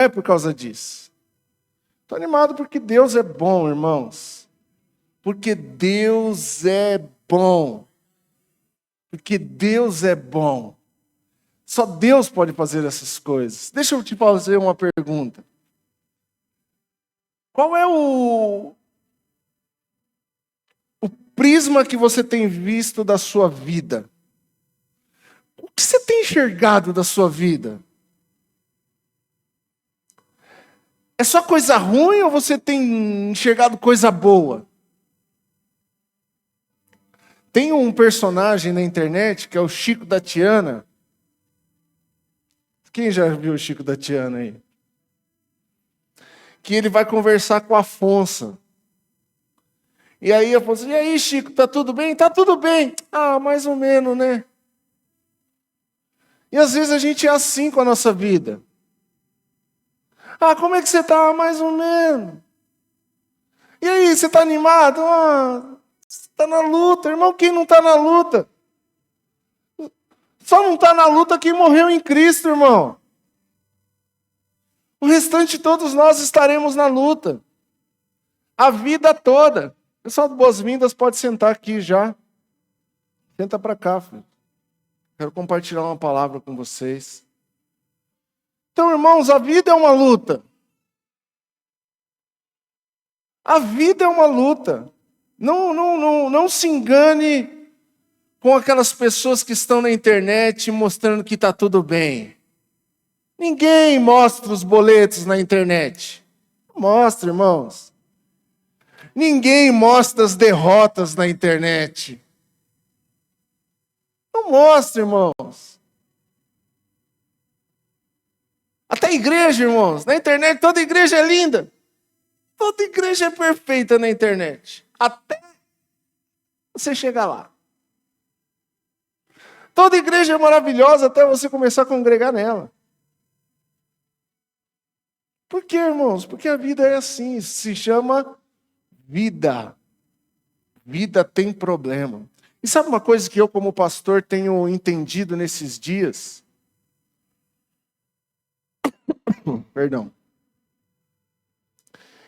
é por causa disso. Estou animado porque Deus é bom, irmãos. Porque Deus é bom. Porque Deus é bom. Só Deus pode fazer essas coisas. Deixa eu te fazer uma pergunta. Qual é o prisma que você tem visto da sua vida? O que você tem enxergado da sua vida? É só coisa ruim ou você tem enxergado coisa boa? Tem um personagem na internet que é o Chico da Tiana. Quem já viu o Chico da Tiana aí? Que ele vai conversar com a Afonso. E aí a Afonso, e aí Chico, tá tudo bem? Tá tudo bem. Ah, mais ou menos, né? E às vezes a gente é assim com a nossa vida. Ah, como é que você tá? Mais ou menos. E aí, você tá animado? Ah, você tá na luta. Irmão, quem não tá na luta? Só não tá na luta quem morreu em Cristo, irmão. O restante, todos nós estaremos na luta. A vida toda. Pessoal do Boas-Vindas pode sentar aqui já. Senta para cá, filho. Quero compartilhar uma palavra com vocês. Então, irmãos, a vida é uma luta. A vida é uma luta. Não se engane com aquelas pessoas que estão na internet mostrando que está tudo bem. Ninguém mostra os boletos na internet. Mostra, irmãos. Ninguém mostra as derrotas na internet. Não mostra, irmãos. Até a igreja, irmãos. Na internet toda igreja é linda. Toda igreja é perfeita na internet. Até você chegar lá. Toda igreja é maravilhosa até você começar a congregar nela. Por quê, irmãos? Porque a vida é assim. Se chama vida. Vida tem problema. E sabe uma coisa que eu, como pastor, tenho entendido nesses dias? Perdão.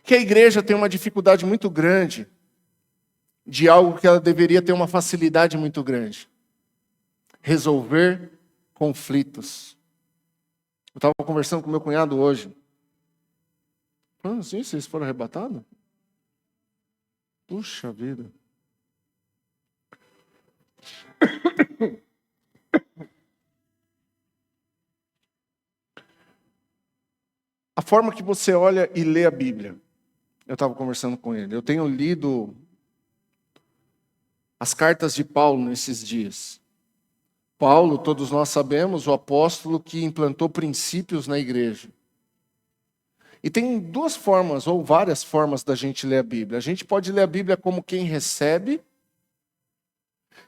Que a igreja tem uma dificuldade muito grande de algo que ela deveria ter uma facilidade muito grande. Resolver conflitos. Eu estava conversando com meu cunhado hoje. Ah, sim, vocês foram arrebatados? Puxa vida. A forma que você olha e lê a Bíblia. Eu estava conversando com ele. Eu tenho lido as cartas de Paulo nesses dias. Paulo, todos nós sabemos, o apóstolo que implantou princípios na igreja. E tem duas formas, ou várias formas da gente ler a Bíblia. A gente pode ler a Bíblia como quem recebe,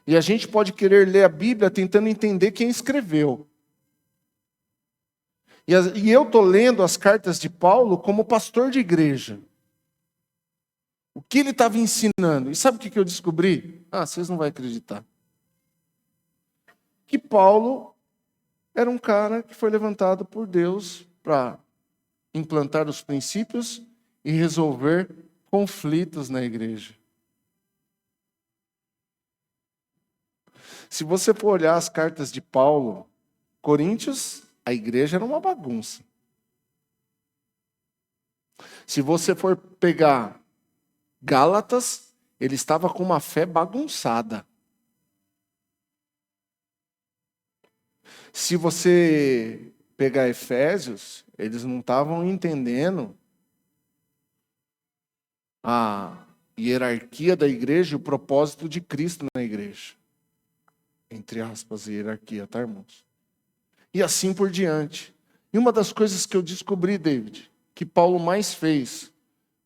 e a gente pode querer ler a Bíblia tentando entender quem escreveu. E eu estou lendo as cartas de Paulo como pastor de igreja. O que ele estava ensinando. E sabe o que eu descobri? Ah, vocês não vão acreditar. Que Paulo era um cara que foi levantado por Deus para implantar os princípios e resolver conflitos na igreja. Se você for olhar as cartas de Paulo, Coríntios, a igreja era uma bagunça. Se você for pegar Gálatas, ele estava com uma fé bagunçada. Se você pegar Efésios, eles não estavam entendendo a hierarquia da igreja e o propósito de Cristo na igreja. Entre aspas, hierarquia, tá, irmãos? E assim por diante. E uma das coisas que eu descobri, David, que Paulo mais fez,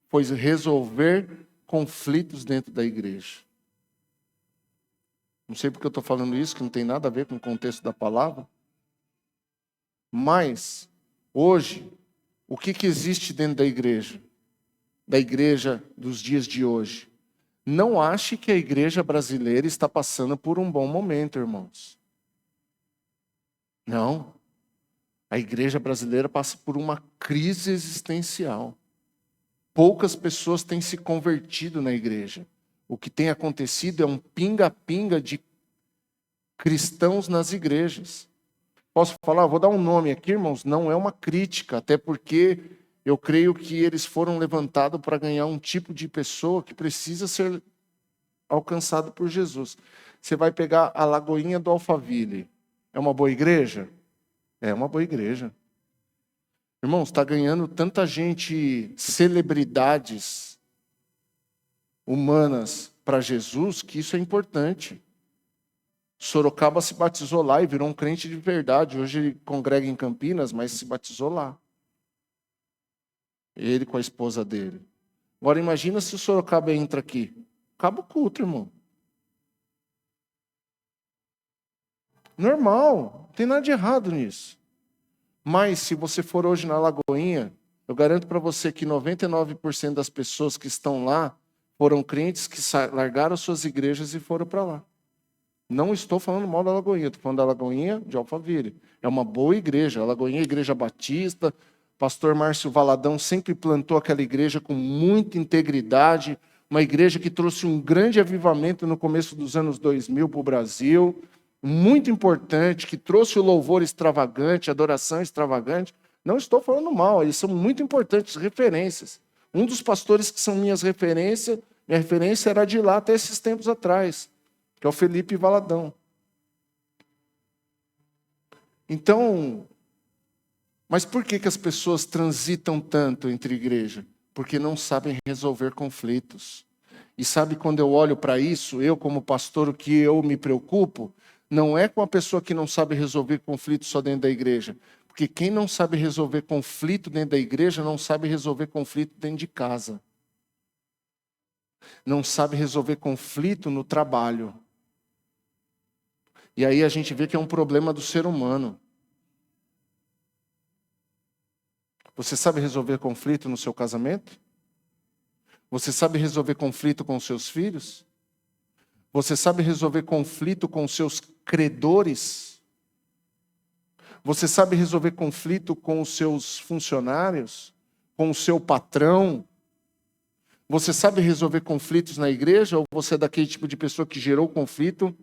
foi resolver conflitos dentro da igreja. Não sei porque eu estou falando isso, que não tem nada a ver com o contexto da palavra. Mas, hoje, o que existe dentro da igreja? Da igreja dos dias de hoje? Não ache que a igreja brasileira está passando por um bom momento, irmãos. Não. A igreja brasileira passa por uma crise existencial. Poucas pessoas têm se convertido na igreja. O que tem acontecido é um pinga-pinga de cristãos nas igrejas. Posso falar? Vou dar um nome aqui, irmãos. Não é uma crítica, até porque eu creio que eles foram levantados para ganhar um tipo de pessoa que precisa ser alcançado por Jesus. Você vai pegar a Lagoinha do Alphaville. É uma boa igreja? É uma boa igreja. Irmãos, está ganhando tanta gente, celebridades humanas para Jesus, que isso é importante. Sorocaba se batizou lá e virou um crente de verdade. Hoje ele congrega em Campinas, mas se batizou lá. Ele com a esposa dele. Agora imagina se o Sorocaba entra aqui. Acaba o culto, irmão. Normal, não tem nada de errado nisso. Mas se você for hoje na Lagoinha, eu garanto para você que 99% das pessoas que estão lá foram crentes que largaram suas igrejas e foram para lá. Não estou falando mal da Lagoinha, estou falando da Lagoinha de Alphaville. É uma boa igreja. A Lagoinha é igreja batista. Pastor Márcio Valadão sempre plantou aquela igreja com muita integridade. Uma igreja que trouxe um grande avivamento no começo dos anos 2000 para o Brasil. Muito importante, que trouxe o louvor extravagante, a adoração extravagante. Não estou falando mal, eles são muito importantes, referências. Um dos pastores que são minha referência era de lá até esses tempos atrás, que é o Felipe Valadão. Então, mas por que as pessoas transitam tanto entre igreja? Porque não sabem resolver conflitos. E sabe, quando eu olho para isso, eu como pastor, o que eu me preocupo, não é com a pessoa que não sabe resolver conflito só dentro da igreja. Porque quem não sabe resolver conflito dentro da igreja, não sabe resolver conflito dentro de casa. Não sabe resolver conflito no trabalho. E aí a gente vê que é um problema do ser humano. Você sabe resolver conflito no seu casamento? Você sabe resolver conflito com os seus filhos? Você sabe resolver conflito com os seus credores? Você sabe resolver conflito com os seus funcionários? Com o seu patrão? Você sabe resolver conflitos na igreja? Ou você é daquele tipo de pessoa que gerou conflito,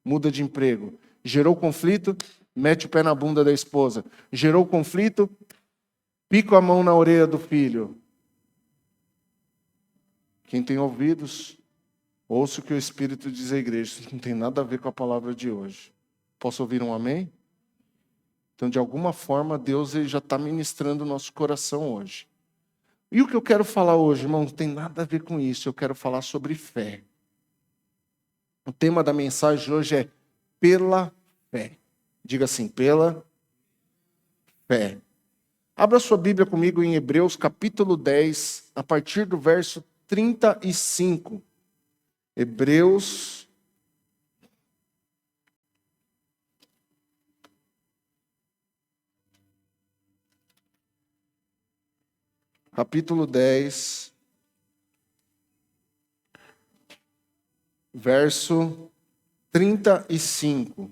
muda de emprego? Gerou conflito, mete o pé na bunda da esposa. Gerou conflito, pica a mão na orelha do filho. Quem tem ouvidos, ouça o que o Espírito diz à igreja. Isso não tem nada a ver com a palavra de hoje. Posso ouvir um amém? Então, de alguma forma, Deus ele já está ministrando o nosso coração hoje. E o que eu quero falar hoje, irmão, não tem nada a ver com isso. Eu quero falar sobre fé. O tema da mensagem hoje é pela fé. Diga assim, pela fé. Abra sua Bíblia comigo em Hebreus capítulo 10, a partir do verso 35. Hebreus capítulo 10, verso 35.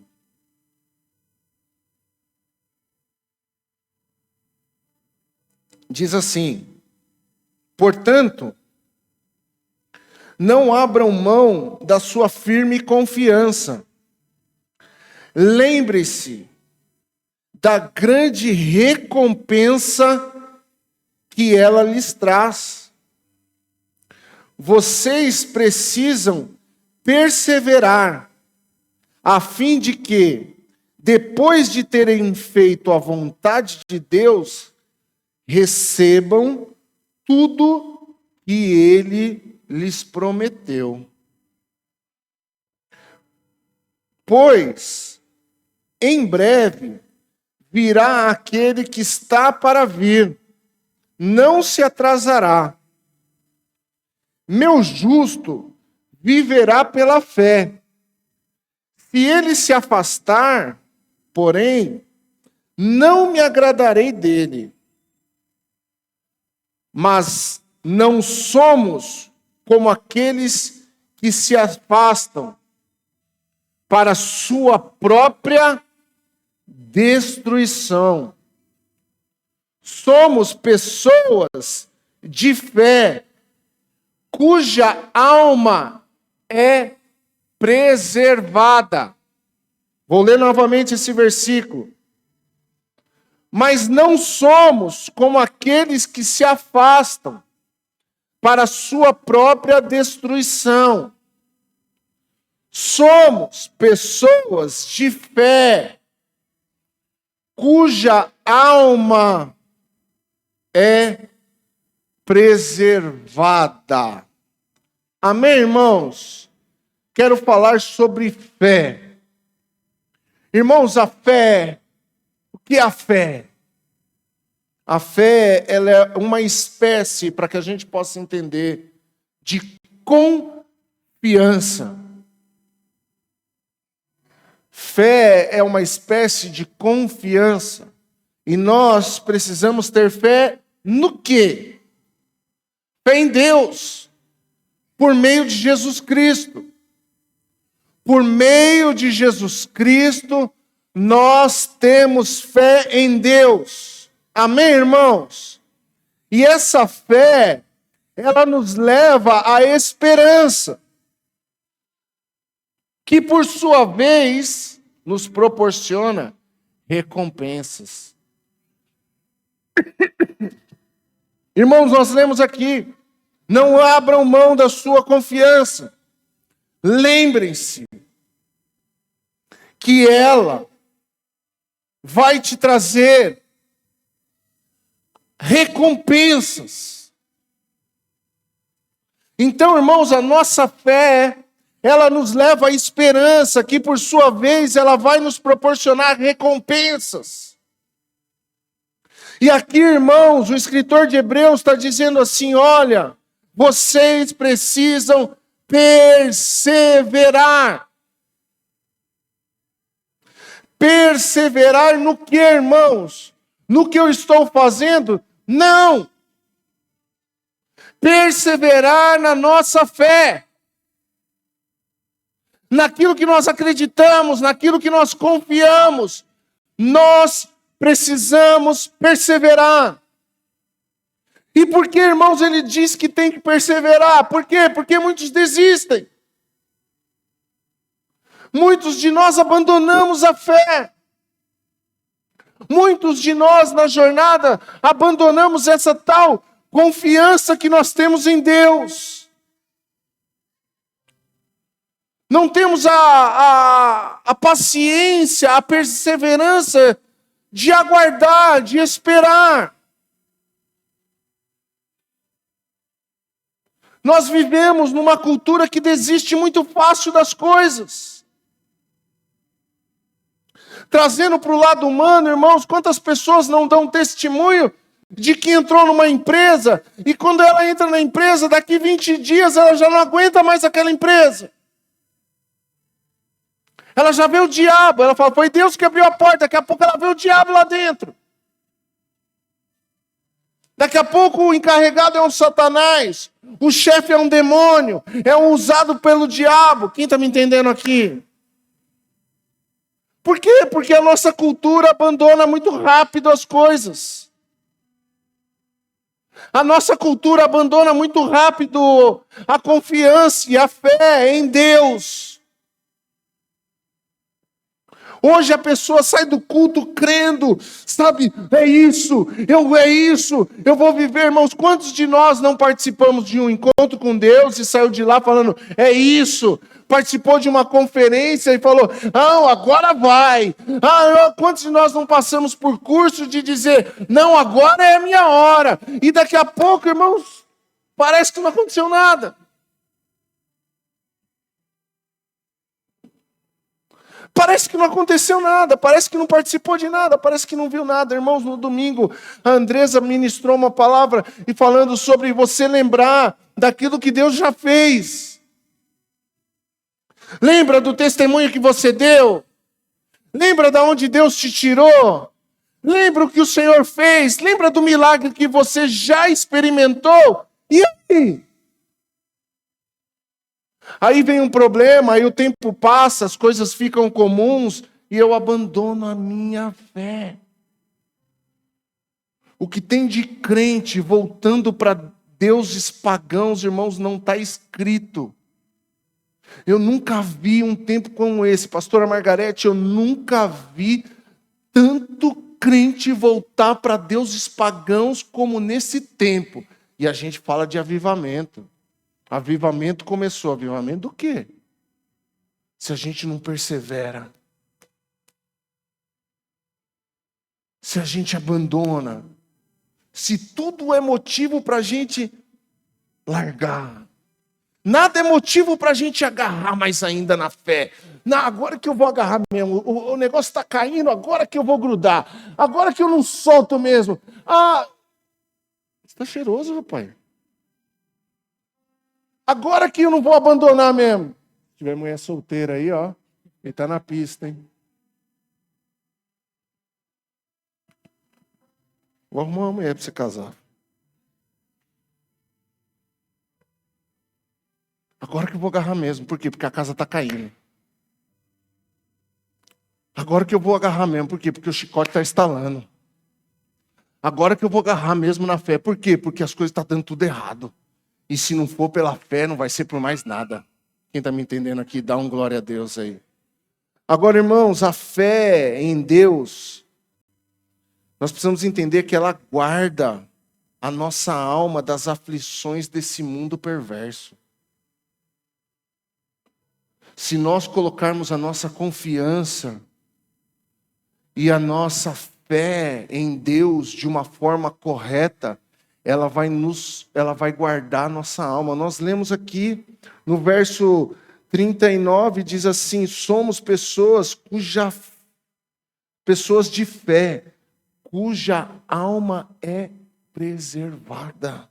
Diz assim: portanto, não abram mão da sua firme confiança. Lembre-se da grande recompensa que ela lhes traz. Vocês precisam perseverar, a fim de que, depois de terem feito a vontade de Deus, recebam tudo que Ele lhes prometeu. Pois, em breve, virá aquele que está para vir, não se atrasará. Meu justo viverá pela fé. Se ele se afastar, porém, não me agradarei dele. Mas não somos como aqueles que se afastam para sua própria destruição. Somos pessoas de fé, cuja alma é preservada. Vou ler novamente esse versículo. Mas não somos como aqueles que se afastam para a sua própria destruição. Somos pessoas de fé, cuja alma é preservada. Amém, irmãos? Quero falar sobre fé. Irmãos, a fé, o que é a fé? A fé, ela é uma espécie, para que a gente possa entender, de confiança. Fé é uma espécie de confiança. E nós precisamos ter fé no quê? Fé em Deus, por meio de Jesus Cristo. Por meio de Jesus Cristo, nós temos fé em Deus. Amém, irmãos? E essa fé, ela nos leva à esperança, que por sua vez nos proporciona recompensas. Irmãos, nós lemos aqui: não abram mão da sua confiança. Lembrem-se que ela vai te trazer recompensas. Então, irmãos, a nossa fé, ela nos leva à esperança, que por sua vez ela vai nos proporcionar recompensas. E aqui, irmãos, o escritor de Hebreus está dizendo assim: olha, vocês precisam perseverar. Perseverar no que, irmãos? No que eu estou fazendo? Não. Perseverar na nossa fé. Naquilo que nós acreditamos, naquilo que nós confiamos. Nós precisamos perseverar. E por que, irmãos, ele diz que tem que perseverar? Por quê? Porque muitos desistem. Muitos de nós abandonamos a fé. Muitos de nós na jornada abandonamos essa tal confiança que nós temos em Deus. Não temos a paciência, a perseverança de aguardar, de esperar. Nós vivemos numa cultura que desiste muito fácil das coisas. Trazendo para o lado humano, irmãos, quantas pessoas não dão testemunho de que entrou numa empresa e quando ela entra na empresa, daqui 20 dias ela já não aguenta mais aquela empresa. Ela já vê o diabo, ela fala, foi Deus que abriu a porta, daqui a pouco ela vê o diabo lá dentro. Daqui a pouco o encarregado é um Satanás, o chefe é um demônio, é um usado pelo diabo. Quem está me entendendo aqui? Por quê? Porque a nossa cultura abandona muito rápido as coisas. A nossa cultura abandona muito rápido a confiança e a fé em Deus. Hoje a pessoa sai do culto crendo, sabe, é isso, eu vou viver, irmãos. Quantos de nós não participamos de um encontro com Deus e saiu de lá falando, é isso? Participou de uma conferência e falou, não, agora vai. Quantos de nós não passamos por curso de dizer, não, agora é a minha hora. E daqui a pouco, irmãos, parece que não aconteceu nada. Parece que não aconteceu nada, parece que não participou de nada, parece que não viu nada. Irmãos, no domingo, a Andresa ministrou uma palavra e falando sobre você lembrar daquilo que Deus já fez. Lembra do testemunho que você deu? Lembra de onde Deus te tirou? Lembra o que o Senhor fez? Lembra do milagre que você já experimentou? E aí? Aí vem um problema, aí o tempo passa, as coisas ficam comuns, e eu abandono a minha fé. O que tem de crente voltando para deuses pagãos, irmãos, não está escrito. Eu nunca vi um tempo como esse, pastora Margarete, eu nunca vi tanto crente voltar para deuses pagãos como nesse tempo. E a gente fala de avivamento. Avivamento começou. Avivamento do quê? Se a gente não persevera. Se a gente abandona. Se tudo é motivo para a gente largar. Nada é motivo para a gente agarrar mais ainda na fé. Não, agora que eu vou agarrar mesmo. O negócio está caindo, agora que eu vou grudar. Agora que eu não solto mesmo. Ah, está cheiroso, rapaz. Agora que eu não vou abandonar mesmo. Se tiver mulher solteira aí, ó. Ele está na pista, hein? Vou arrumar uma mulher para você casar. Agora que eu vou agarrar mesmo. Por quê? Porque a casa está caindo. Agora que eu vou agarrar mesmo. Por quê? Porque o chicote está estalando. Agora que eu vou agarrar mesmo na fé. Por quê? Porque as coisas estão dando tudo errado. E se não for pela fé, não vai ser por mais nada. Quem está me entendendo aqui, dá um glória a Deus aí. Agora, irmãos, a fé em Deus, nós precisamos entender que ela guarda a nossa alma das aflições desse mundo perverso. Se nós colocarmos a nossa confiança e a nossa fé em Deus de uma forma correta, ela vai guardar a nossa alma. Nós lemos aqui no verso 39, diz assim: somos pessoas de fé, cuja alma é preservada.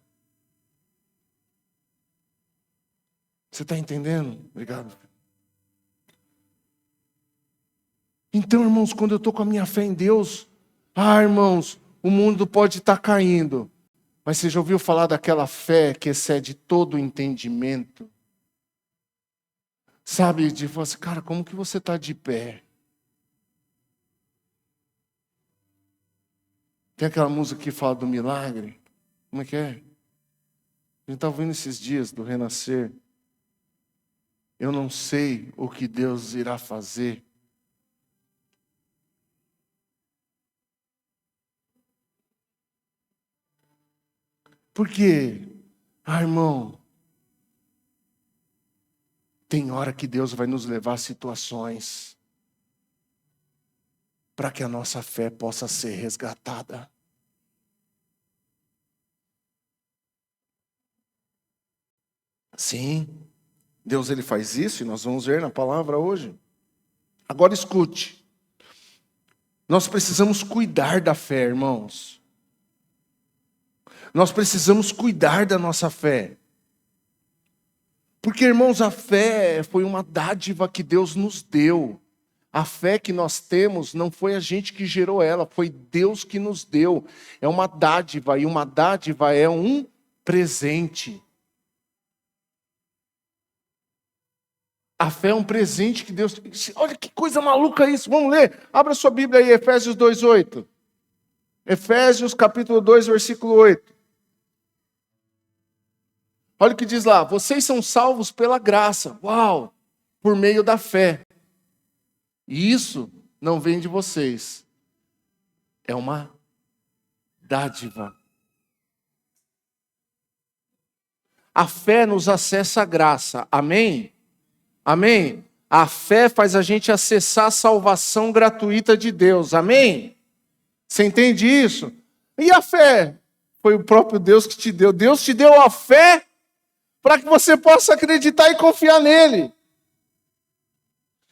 Você está entendendo? Obrigado. Então, irmãos, quando eu estou com a minha fé em Deus, irmãos, o mundo pode estar caindo. Mas você já ouviu falar daquela fé que excede todo o entendimento? Sabe, de falar assim, cara, como que você está de pé? Tem aquela música que fala do milagre? Como é que é? A gente está ouvindo esses dias do renascer. Eu não sei o que Deus irá fazer. Por quê? Irmão, tem hora que Deus vai nos levar a situações para que a nossa fé possa ser resgatada. Sim, Deus ele faz isso e nós vamos ver na palavra hoje. Agora escute. Nós precisamos cuidar da fé, irmãos. Nós precisamos cuidar da nossa fé. Porque, irmãos, a fé foi uma dádiva que Deus nos deu. A fé que nós temos não foi a gente que gerou ela, foi Deus que nos deu. É uma dádiva, e uma dádiva é um presente. A fé é um presente que Deus... Olha que coisa maluca isso, vamos ler. Abra sua Bíblia aí, Efésios 2:8. Efésios capítulo 2, versículo 8. Olha o que diz lá, vocês são salvos pela graça, uau, por meio da fé. E isso não vem de vocês, é uma dádiva. A fé nos acessa a graça, amém? Amém? A fé faz a gente acessar a salvação gratuita de Deus, amém? Você entende isso? E a fé? Foi o próprio Deus que te deu. Deus te deu a fé para que você possa acreditar e confiar nele.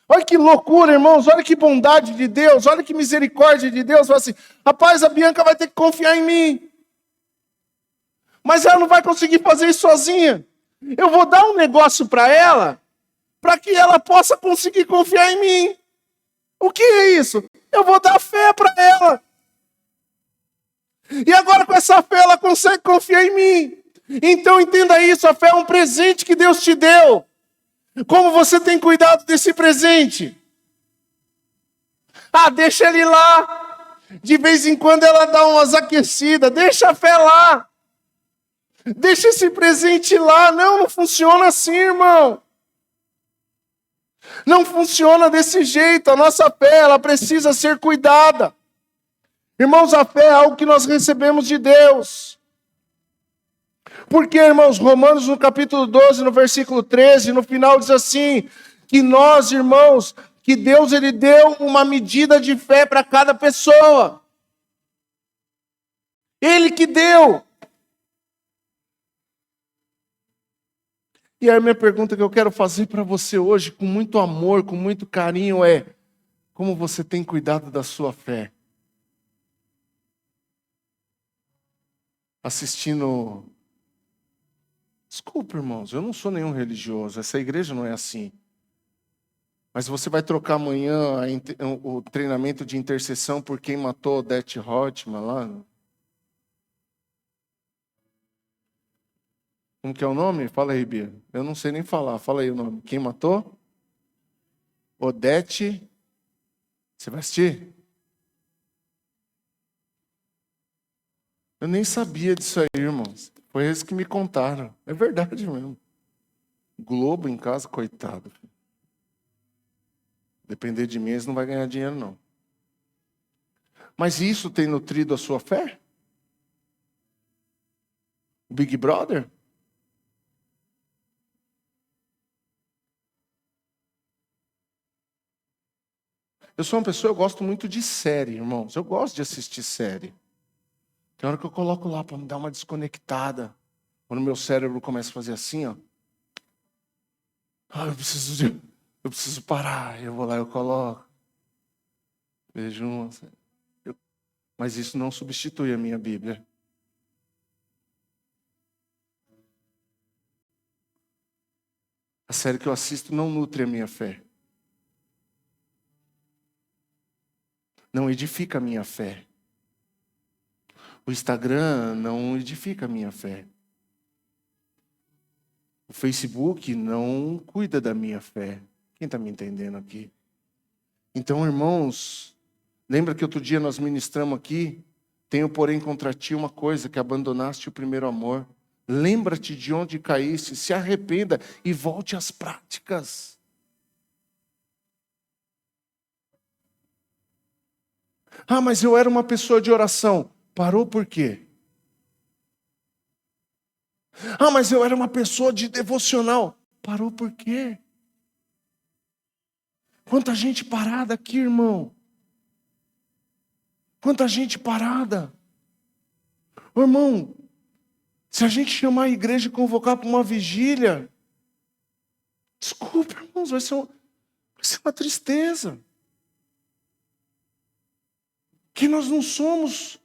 Olha que loucura, irmãos, olha que bondade de Deus, olha que misericórdia de Deus. Fala assim, rapaz, a Bianca vai ter que confiar em mim. Mas ela não vai conseguir fazer isso sozinha. Eu vou dar um negócio para ela, para que ela possa conseguir confiar em mim. O que é isso? Eu vou dar fé para ela. E agora com essa fé ela consegue confiar em mim. Então entenda isso, a fé é um presente que Deus te deu. Como você tem cuidado desse presente? Ah, deixa ele lá. De vez em quando ela dá umas aquecidas. Deixa a fé lá. Deixa esse presente lá. Não, não funciona assim, irmão. Não funciona desse jeito. A nossa fé, ela precisa ser cuidada. Irmãos, a fé é algo que nós recebemos de Deus. Porque, irmãos, Romanos no capítulo 12, no versículo 13, no final diz assim, que nós, irmãos, que Deus ele deu uma medida de fé para cada pessoa. Ele que deu. E aí a minha pergunta que eu quero fazer para você hoje, com muito amor, com muito carinho, é: como você tem cuidado da sua fé? Assistindo... Desculpa, irmãos, eu não sou nenhum religioso, essa igreja não é assim. Mas você vai trocar amanhã o treinamento de intercessão por quem matou Odete Roitman lá? Como que é o nome? Fala aí, Bia. Eu não sei nem falar. Fala aí o nome. Quem matou? Odete. Você vai assistir? Eu nem sabia disso aí, irmãos. Foi eles que me contaram. É verdade mesmo. Globo em casa, coitado. Depender de mim, eles não vão ganhar dinheiro, não. Mas isso tem nutrido a sua fé? O Big Brother? Eu sou uma pessoa, eu gosto muito de série, irmãos. Eu gosto de assistir série. Tem hora que eu coloco lá para me dar uma desconectada. Quando meu cérebro começa a fazer assim, ó. Ah, eu preciso parar. Eu vou lá, eu coloco. Vejo uma. Mas isso não substitui a minha Bíblia. A série que eu assisto não nutre a minha fé. Não edifica a minha fé. O Instagram não edifica a minha fé. O Facebook não cuida da minha fé. Quem está me entendendo aqui? Então, irmãos, lembra que outro dia nós ministramos aqui? Tenho, porém, contra ti uma coisa, que abandonaste o primeiro amor. Lembra-te de onde caíste, se arrependa e volte às práticas. Ah, mas eu era uma pessoa de oração. Parou por quê? Ah, mas eu era uma pessoa de devocional. Parou por quê? Quanta gente parada aqui, irmão. Quanta gente parada. Ô, irmão, se a gente chamar a igreja e convocar para uma vigília, desculpa, irmãos, vai ser uma tristeza. Que nós não somos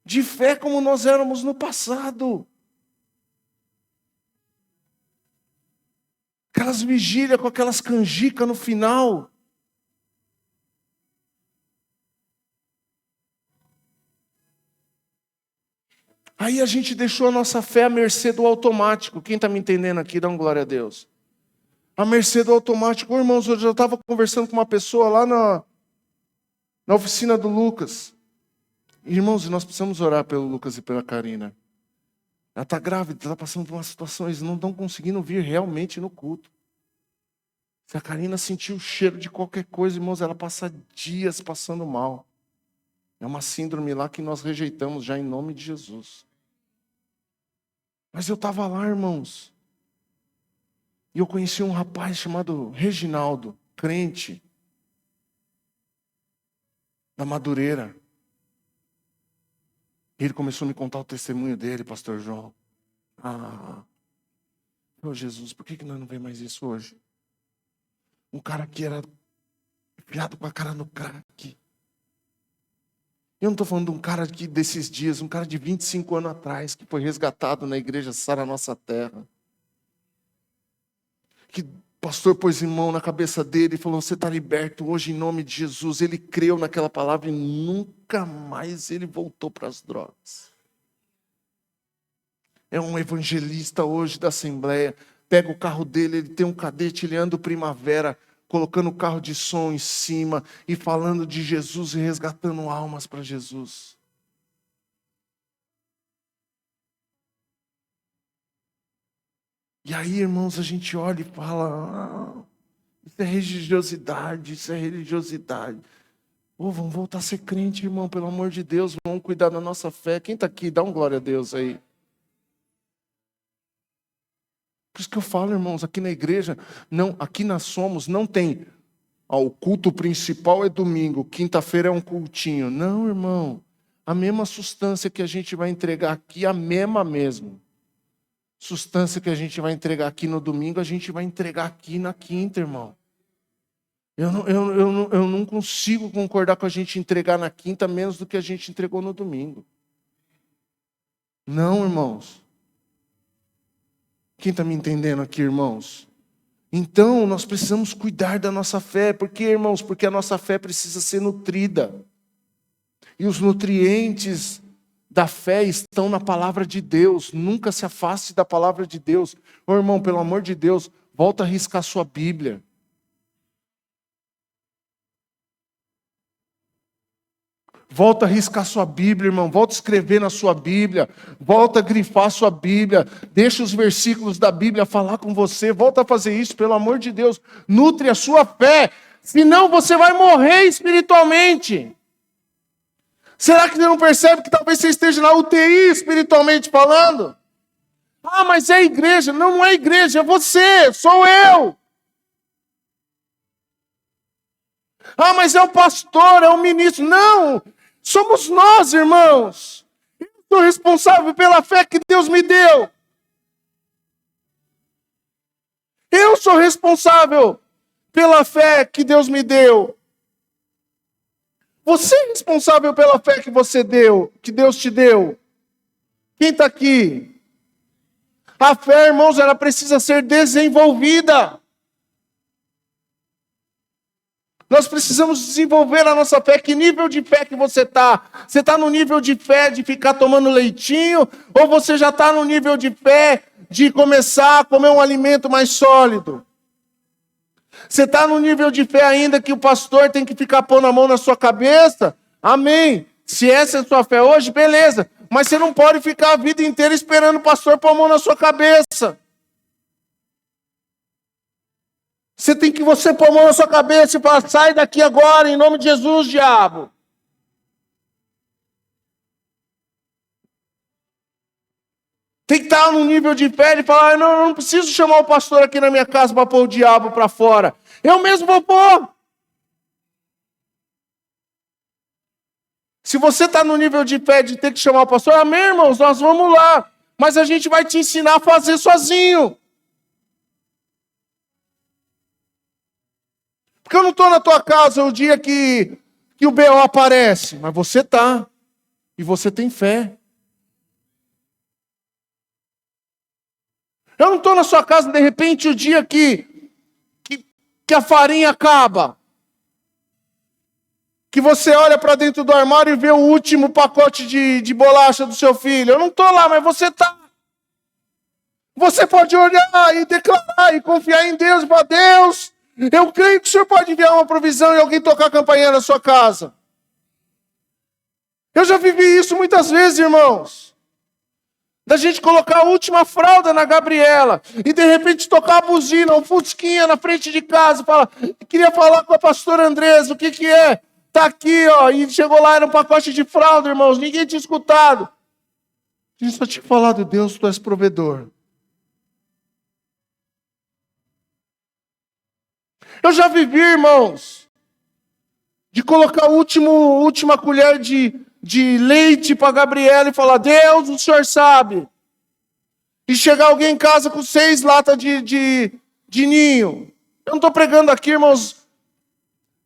de fé como nós éramos no passado. Aquelas vigílias com aquelas canjicas no final. Aí a gente deixou a nossa fé à mercê do automático. Quem está me entendendo aqui, dá uma glória a Deus. À mercê do automático. Ô, irmãos, eu já estava conversando com uma pessoa lá na oficina do Lucas. Irmãos, nós precisamos orar pelo Lucas e pela Karina. Ela está grávida, está passando por umas situações, não estão conseguindo vir realmente no culto. Se a Karina sentir o cheiro de qualquer coisa, irmãos, ela passa dias passando mal. É uma síndrome lá que nós rejeitamos já em nome de Jesus. Mas eu estava lá, irmãos. E eu conheci um rapaz chamado Reginaldo, crente, da Madureira. E ele começou a me contar o testemunho dele, pastor João. Meu Jesus, por que nós não vemos mais isso hoje? Um cara que era enfiado com a cara no crack. Eu não estou falando de um cara desses dias, um cara de 25 anos atrás, que foi resgatado na igreja Sara Nossa Terra. Que o pastor pôs em mão na cabeça dele e falou: você está liberto hoje em nome de Jesus. Ele creu naquela palavra e nunca mais ele voltou para as drogas. É um evangelista hoje da Assembleia. Pega o carro dele, ele tem um Cadete, ele anda o Primavera. colocando carro de som em cima e falando de Jesus e resgatando almas para Jesus. E aí, irmãos, a gente olha e fala, isso é religiosidade, isso é religiosidade. Vamos voltar a ser crente, irmão, pelo amor de Deus, vamos cuidar da nossa fé. Quem está aqui, dá um glória a Deus aí. Por isso que eu falo, irmãos, aqui na igreja, aqui nós somos, não tem, o culto principal é domingo, quinta-feira é um cultinho. Não, irmão, a mesma substância que a gente vai entregar aqui, a mesma mesmo. Substância que a gente vai entregar aqui no domingo, a gente vai entregar aqui na quinta, irmão. Eu não consigo concordar com a gente entregar na quinta menos do que a gente entregou no domingo. Não, irmãos. Quem está me entendendo aqui, irmãos? Então, nós precisamos cuidar da nossa fé. Por quê, irmãos? Porque a nossa fé precisa ser nutrida. E os nutrientes da fé estão na palavra de Deus. Nunca se afaste da palavra de Deus. Ô, irmão, pelo amor de Deus, volta a riscar sua Bíblia. Volta a riscar sua Bíblia, irmão. Volta a escrever na sua Bíblia. Volta a grifar sua Bíblia. Deixa os versículos da Bíblia falar com você. Volta a fazer isso, pelo amor de Deus. Nutre a sua fé. Senão você vai morrer espiritualmente. Será que você não percebe que talvez você esteja na UTI espiritualmente falando? Mas é a igreja. Não, não é a igreja, é você, sou eu. Mas é o pastor, é o ministro. Não, somos nós, irmãos. Eu sou responsável pela fé que Deus me deu. Eu sou responsável pela fé que Deus me deu. Você é responsável pela fé que você deu, que Deus te deu. Quem está aqui? A fé, irmãos, ela precisa ser desenvolvida. Nós precisamos desenvolver a nossa fé. Que nível de fé que você está? Você está no nível de fé de ficar tomando leitinho? Ou você já está no nível de fé de começar a comer um alimento mais sólido? Você está no nível de fé ainda que o pastor tem que ficar pondo a mão na sua cabeça? Amém. Se essa é a sua fé hoje, beleza. Mas você não pode ficar a vida inteira esperando o pastor pôr a mão na sua cabeça. Você tem que pôr a mão na sua cabeça e falar, sai daqui agora, em nome de Jesus, diabo. Tem que estar no nível de fé e falar, eu não preciso chamar o pastor aqui na minha casa para pôr o diabo para fora. Eu mesmo vou pôr. Se você está no nível de fé de ter que chamar o pastor, amém, irmãos, nós vamos lá. Mas a gente vai te ensinar a fazer sozinho. Porque eu não estou na tua casa o dia que o BO aparece. Mas você está. E você tem fé. Eu não estou na sua casa, de repente, o dia que a farinha acaba. Que você olha para dentro do armário e vê o último pacote de bolacha do seu filho. Eu não estou lá, mas você está. Você pode olhar e declarar e confiar em Deus e falar, Deus, eu creio que o Senhor pode enviar uma provisão e alguém tocar a campainha na sua casa. Eu já vivi isso muitas vezes, irmãos. Da gente colocar a última fralda na Gabriela e de repente tocar a buzina, um fusquinha na frente de casa e falar, queria falar com a pastora Andresa, o que é? Tá aqui, ó, e chegou lá, era um pacote de fralda, irmãos, ninguém tinha escutado. A gente só tinha falado, Deus, tu és provedor. Eu já vivi, irmãos, de colocar a última colher de leite para Gabriela e falar, Deus, o Senhor sabe. E chegar alguém em casa com 6 latas de ninho. Eu não estou pregando aqui, irmãos,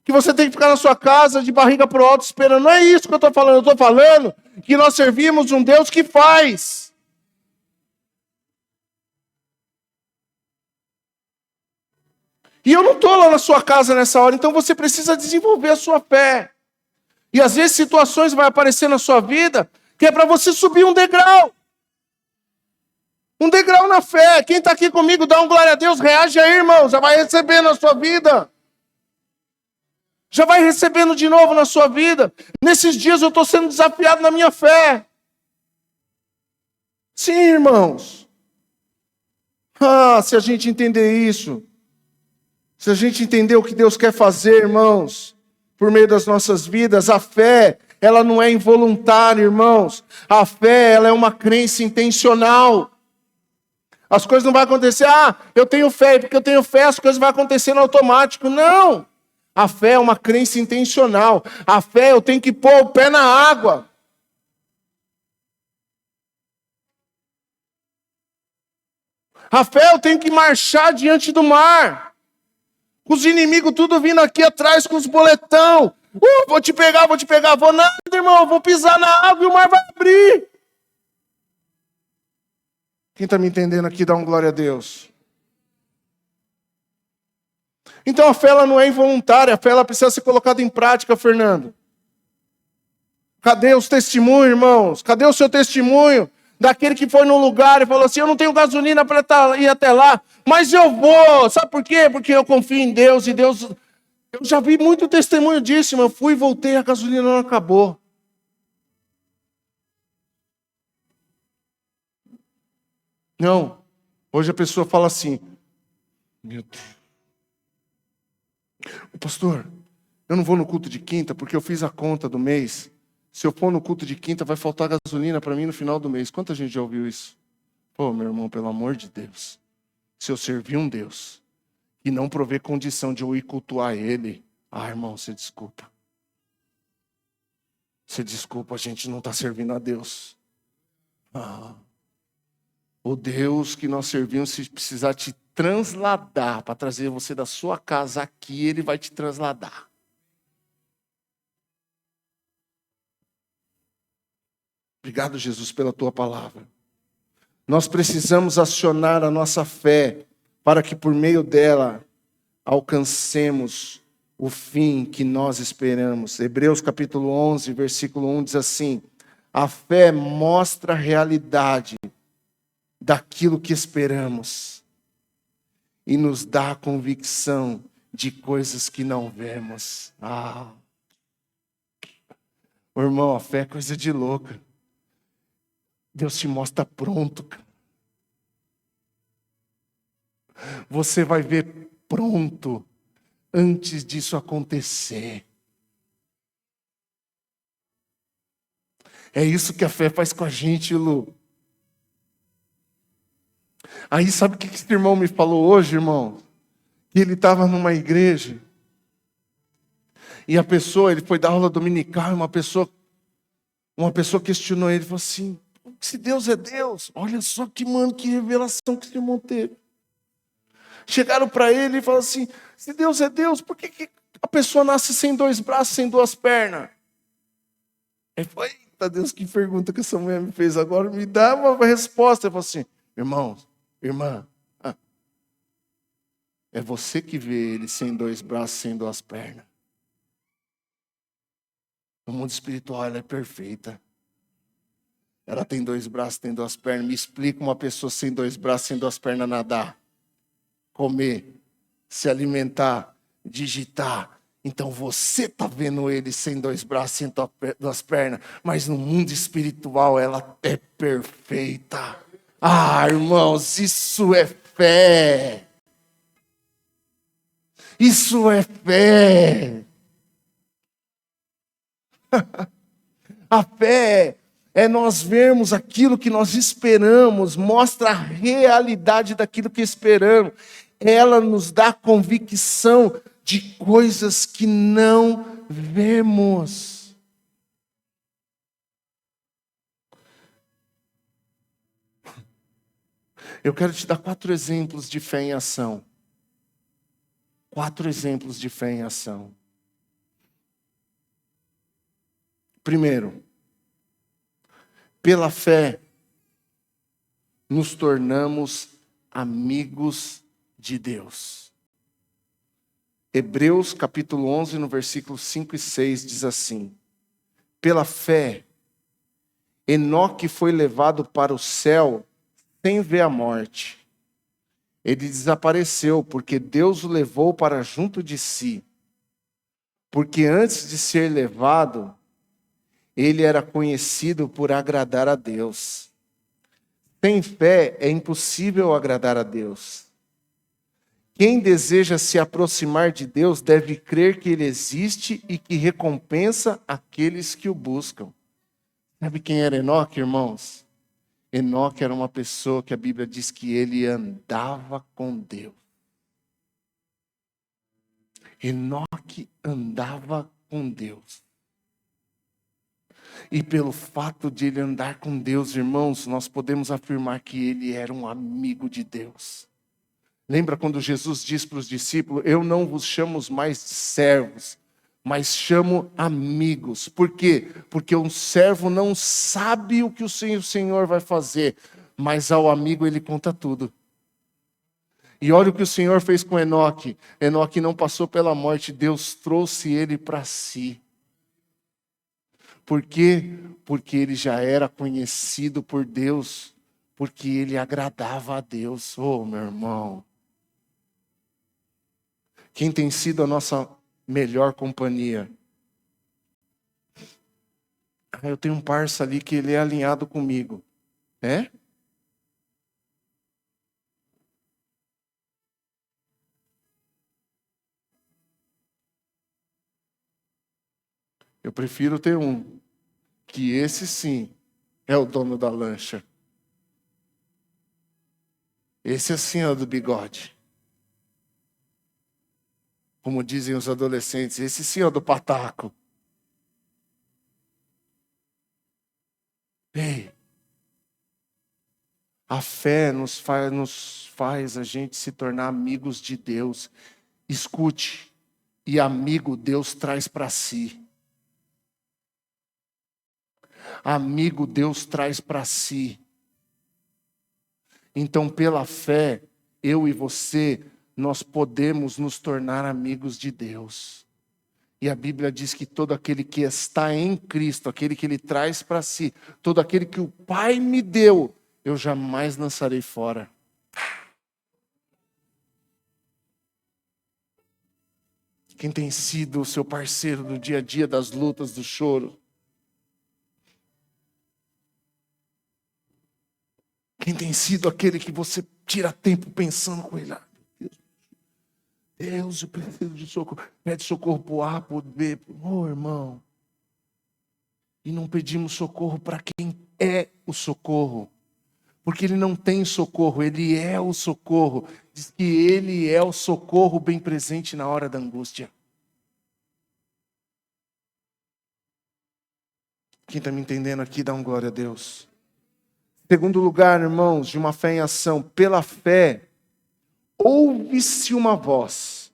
que você tem que ficar na sua casa de barriga pro alto esperando. Não é isso que eu estou falando. Eu estou falando que nós servimos um Deus que faz. E eu não estou lá na sua casa nessa hora, então você precisa desenvolver a sua fé. E às vezes situações vão aparecer na sua vida que é para você subir um degrau. Um degrau na fé. Quem está aqui comigo, dá um glória a Deus, reage aí, irmão. Já vai receber na sua vida. Já vai recebendo de novo na sua vida. Nesses dias eu estou sendo desafiado na minha fé. Sim, irmãos. Se a gente entender isso, se a gente entender o que Deus quer fazer, irmãos, por meio das nossas vidas, a fé, ela não é involuntária, irmãos. A fé, ela é uma crença intencional. As coisas não vão acontecer, eu tenho fé, e porque eu tenho fé as coisas vão acontecer no automático. Não! A fé é uma crença intencional. A fé, eu tenho que pôr o pé na água. A fé, eu tenho que marchar diante do mar. Os inimigos tudo vindo aqui atrás com os boletão. Vou te pegar. Vou nada, irmão. Vou pisar na água e o mar vai abrir. Quem está me entendendo aqui, dá um glória a Deus. Então a fé ela não é involuntária. A fé ela precisa ser colocada em prática, Fernando. Cadê os testemunhos, irmãos? Cadê o seu testemunho? Daquele que foi num lugar e falou assim, eu não tenho gasolina para ir até lá, mas eu vou. Sabe por quê? Porque eu confio em Deus e Deus... Eu já vi muito testemunho disso, mas eu fui e voltei, a gasolina não acabou. Não. Hoje a pessoa fala assim, meu Deus. Pastor, eu não vou no culto de quinta porque eu fiz a conta do mês. Se eu for no culto de quinta, vai faltar gasolina para mim no final do mês. Quanta gente já ouviu isso? Pô, meu irmão, pelo amor de Deus. Se eu servir um Deus e não prover condição de eu ir cultuar Ele, irmão, você desculpa. Você desculpa, a gente não está servindo a Deus. O Deus que nós servimos, se precisar te transladar para trazer você da sua casa aqui, Ele vai te transladar. Obrigado, Jesus, pela tua palavra. Nós precisamos acionar a nossa fé para que por meio dela alcancemos o fim que nós esperamos. Hebreus capítulo 11, versículo 1 diz assim: a fé mostra a realidade daquilo que esperamos e nos dá a convicção de coisas que não vemos. Meu irmão, a fé é coisa de louca. Deus te mostra pronto. Você vai ver pronto antes disso acontecer. É isso que a fé faz com a gente, Lu. Aí sabe o que esse irmão me falou hoje, irmão? Que ele estava numa igreja e a pessoa, ele foi dar aula dominical e uma pessoa questionou ele, falou assim, se Deus é Deus, olha só que revelação que esse irmão teve. Chegaram para ele e falaram assim, se Deus é Deus, por que a pessoa nasce sem 2 braços, sem 2 pernas? Ele falou, eita Deus, que pergunta que essa mulher me fez agora, me dá uma resposta. Ele falou assim, irmãos, irmã, é você que vê ele sem 2 braços, sem 2 pernas. No mundo espiritual ela é perfeita. Ela tem 2 braços, tem 2 pernas. Me explica uma pessoa sem 2 braços, sem 2 pernas nadar, comer, se alimentar, digitar. Então você está vendo ele sem 2 braços, sem 2 pernas. Mas no mundo espiritual ela é perfeita. Irmãos, isso é fé. Isso é fé. A fé é nós vermos aquilo que nós esperamos, mostra a realidade daquilo que esperamos. Ela nos dá convicção de coisas que não vemos. Eu quero te dar 4 exemplos de fé em ação. 4 exemplos de fé em ação. Primeiro, pela fé, nos tornamos amigos de Deus. Hebreus capítulo 11, no versículo 5 e 6, diz assim: pela fé, Enoque foi levado para o céu sem ver a morte. Ele desapareceu porque Deus o levou para junto de si. Porque antes de ser levado, ele era conhecido por agradar a Deus. Sem fé é impossível agradar a Deus. Quem deseja se aproximar de Deus deve crer que Ele existe e que recompensa aqueles que o buscam. Sabe quem era Enoque, irmãos? Enoque era uma pessoa que a Bíblia diz que ele andava com Deus. Enoque andava com Deus. E pelo fato de ele andar com Deus, irmãos, nós podemos afirmar que ele era um amigo de Deus. Lembra quando Jesus diz para os discípulos: eu não vos chamo mais de servos, mas chamo amigos. Por quê? Porque um servo não sabe o que o Senhor vai fazer, mas ao amigo ele conta tudo. E olha o que o Senhor fez com Enoque. Enoque não passou pela morte, Deus trouxe ele para si. Por quê? Porque ele já era conhecido por Deus, porque ele agradava a Deus. Oh, meu irmão. Quem tem sido a nossa melhor companhia? Eu tenho um parça ali que ele é alinhado comigo. É? Eu prefiro ter um, que esse sim é o dono da lancha. Esse assim é o do bigode. Como dizem os adolescentes, esse sim é o do pataco. Ei, a fé nos faz a gente se tornar amigos de Deus. Escute, e amigo Deus traz para si. Amigo Deus traz para si. Então, pela fé, eu e você, nós podemos nos tornar amigos de Deus. E a Bíblia diz que todo aquele que está em Cristo, aquele que Ele traz para si, todo aquele que o Pai me deu, eu jamais lançarei fora. Quem tem sido o seu parceiro do dia a dia, das lutas, do choro? Quem tem sido aquele que você tira tempo pensando com ele? Deus, eu preciso de socorro. Pede socorro para o A, para o B. Oh, irmão. E não pedimos socorro para quem é o socorro. Porque ele não tem socorro, ele é o socorro. Diz que ele é o socorro bem presente na hora da angústia. Quem está me entendendo aqui, dá um glória a Deus. Segundo lugar, irmãos, de uma fé em ação. Pela fé, ouve-se uma voz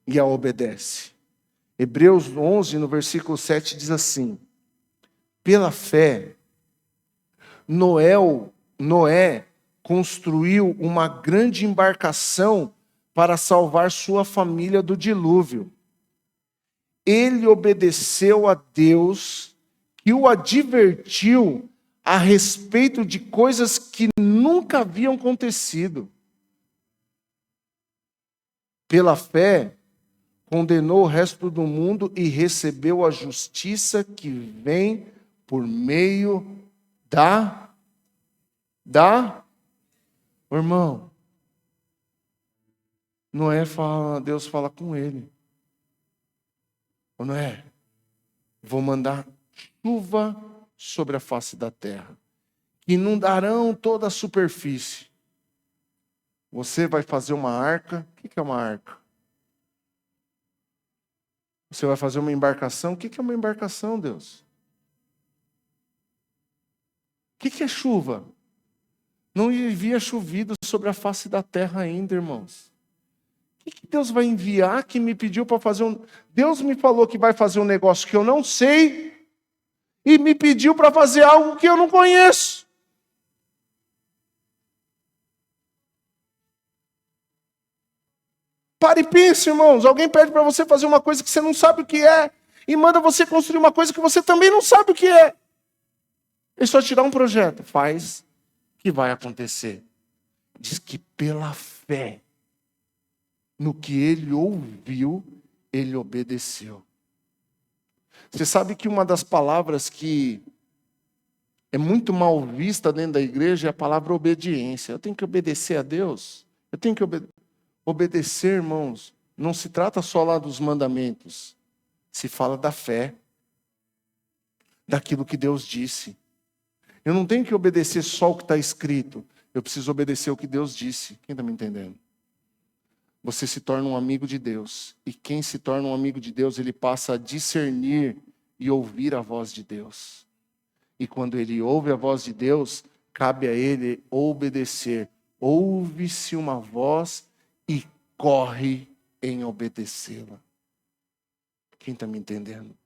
e a obedece. Hebreus 11, no versículo 7, diz assim: pela fé, Noé construiu uma grande embarcação para salvar sua família do dilúvio. Ele obedeceu a Deus, que o advertiu a respeito de coisas que nunca haviam acontecido. Pela fé, condenou o resto do mundo e recebeu a justiça que vem por meio o irmão. Noé fala, Deus fala com ele. Noé, vou mandar chuva sobre a face da terra, que inundarão toda a superfície. Você vai fazer uma arca. O que é uma arca? Você vai fazer uma embarcação. O que é uma embarcação, Deus? O que é chuva? Não havia chovido sobre a face da terra ainda, irmãos. O que Deus vai enviar que me pediu para fazer um... Deus me falou que vai fazer um negócio que eu não sei e me pediu para fazer algo que eu não conheço. Pare e pense, irmãos. Alguém pede para você fazer uma coisa que você não sabe o que é e manda você construir uma coisa que você também não sabe o que é. Ele só te dá um projeto. Faz que vai acontecer. Diz que pela fé, no que ele ouviu, ele obedeceu. Você sabe que uma das palavras que é muito mal vista dentro da igreja é a palavra obediência. Eu tenho que obedecer a Deus. Eu tenho que obedecer, irmãos. Não se trata só lá dos mandamentos. Se fala da fé, daquilo que Deus disse. Eu não tenho que obedecer só o que está escrito. Eu preciso obedecer o que Deus disse. Quem está me entendendo? Você se torna um amigo de Deus. E quem se torna um amigo de Deus, ele passa a discernir e ouvir a voz de Deus. E quando ele ouve a voz de Deus, cabe a ele obedecer. Ouve-se uma voz e corre em obedecê-la. Quem está me entendendo?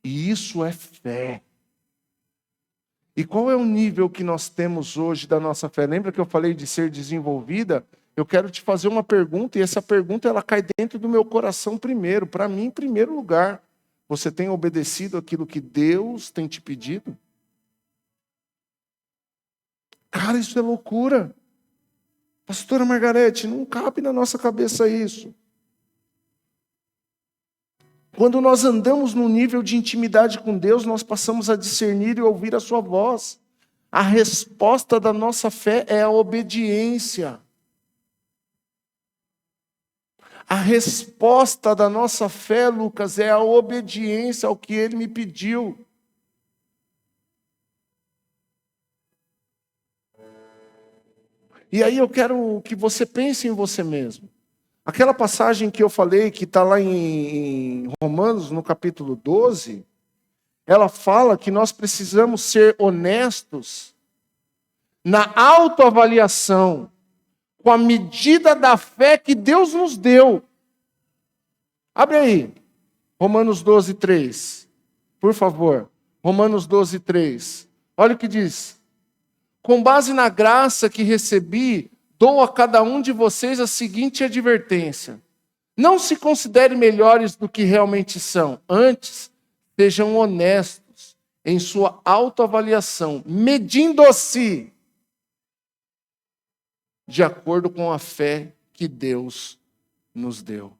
E isso é fé. E qual é o nível que nós temos hoje da nossa fé? Lembra que eu falei de ser desenvolvida? Eu quero te fazer uma pergunta, e essa pergunta ela cai dentro do meu coração primeiro, para mim em primeiro lugar. Você tem obedecido aquilo que Deus tem te pedido? Cara, isso é loucura. Pastora Margarete, não cabe na nossa cabeça isso. Quando nós andamos num nível de intimidade com Deus, nós passamos a discernir e ouvir a sua voz. A resposta da nossa fé é a obediência. A resposta da nossa fé, Lucas, é a obediência ao que Ele me pediu. E aí eu quero que você pense em você mesmo. Aquela passagem que eu falei, que está lá em Romanos, no capítulo 12, ela fala que nós precisamos ser honestos na autoavaliação, com a medida da fé que Deus nos deu. Abre aí, Romanos 12, 3. Por favor, Romanos 12, 3. Olha o que diz. Com base na graça que recebi, dou a cada um de vocês a seguinte advertência. Não se considerem melhores do que realmente são. Antes, sejam honestos em sua autoavaliação, medindo-se de acordo com a fé que Deus nos deu.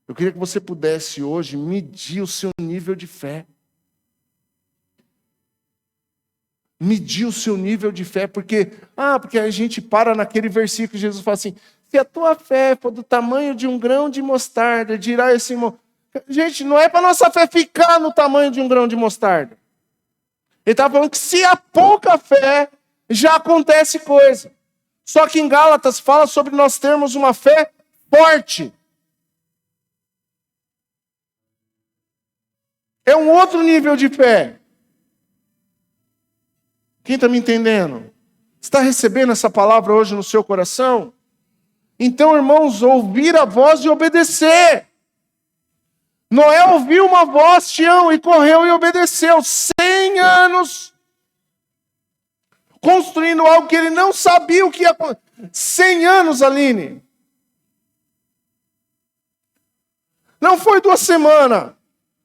Eu queria que você pudesse hoje medir o seu nível de fé. Medir o seu nível de fé, porque a gente para naquele versículo que Jesus fala assim, se a tua fé for do tamanho de um grão de mostarda, dirá esse irmão. Gente, não é para nossa fé ficar no tamanho de um grão de mostarda. Ele está falando que se há pouca fé, já acontece coisa. Só que em Gálatas fala sobre nós termos uma fé forte. É um outro nível de fé. Quem está me entendendo? Está recebendo essa palavra hoje no seu coração? Então, irmãos, ouvir a voz e obedecer. Noé ouviu uma voz, Tião, e correu e obedeceu. 100 anos construindo algo que ele não sabia o que ia acontecer. 100 anos, Aline. Não foi 2 semanas.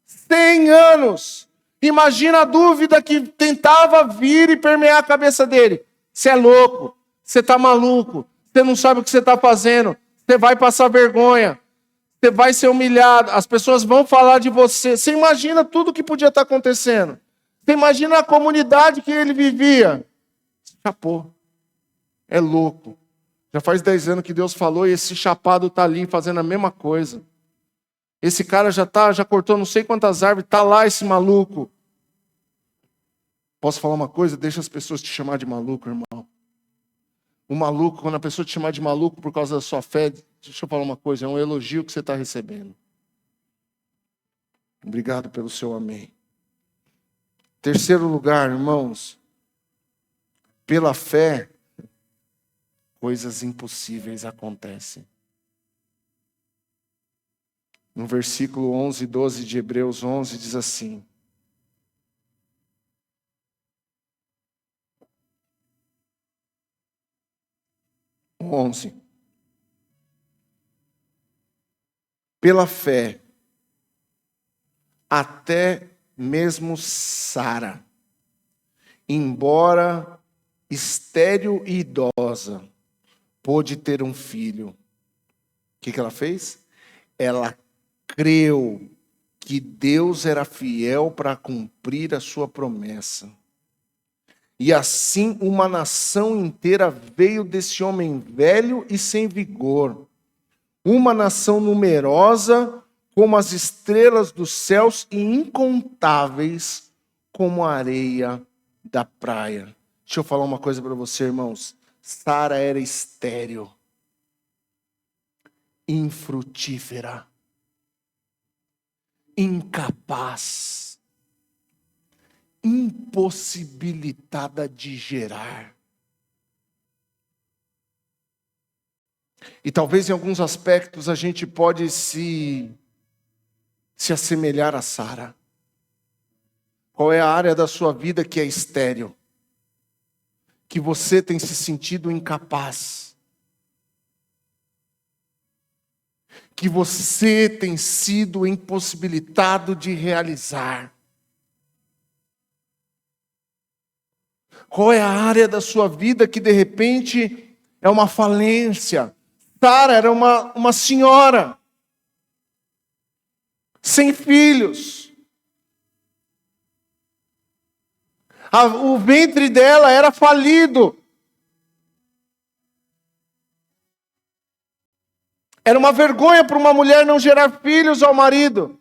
100 anos. Imagina a dúvida que tentava vir e permear a cabeça dele. Você é louco, você está maluco, você não sabe o que você está fazendo, você vai passar vergonha, você vai ser humilhado, as pessoas vão falar de você. Você imagina tudo o que podia estar acontecendo. Você imagina a comunidade que ele vivia. Chapou. É louco. Já faz 10 anos que Deus falou e esse chapado está ali fazendo a mesma coisa. Esse cara já cortou não sei quantas árvores, está lá esse maluco. Posso falar uma coisa? Deixa as pessoas te chamar de maluco, irmão. O maluco, quando a pessoa te chamar de maluco por causa da sua fé, deixa eu falar uma coisa, é um elogio que você está recebendo. Obrigado pelo seu amém. Terceiro lugar, irmãos, pela fé, coisas impossíveis acontecem. No versículo 11 e 12 de Hebreus 11 diz assim. Pela fé, até mesmo Sara, embora estéril e idosa, pôde ter um filho. O que ela fez? Ela creu que Deus era fiel para cumprir a sua promessa. E assim uma nação inteira veio desse homem velho e sem vigor. Uma nação numerosa como as estrelas dos céus e incontáveis como a areia da praia. Deixa eu falar uma coisa para você, irmãos. Sara era estéril, infrutífera, incapaz, impossibilitada de gerar. E talvez em alguns aspectos a gente pode se assemelhar a Sara. Qual é a área da sua vida que é estéril? Que você tem se sentido incapaz? Que você tem sido impossibilitado de realizar? Qual é a área da sua vida que de repente é uma falência? Sara era uma senhora, sem filhos. O ventre dela era falido. Era uma vergonha para uma mulher não gerar filhos ao marido,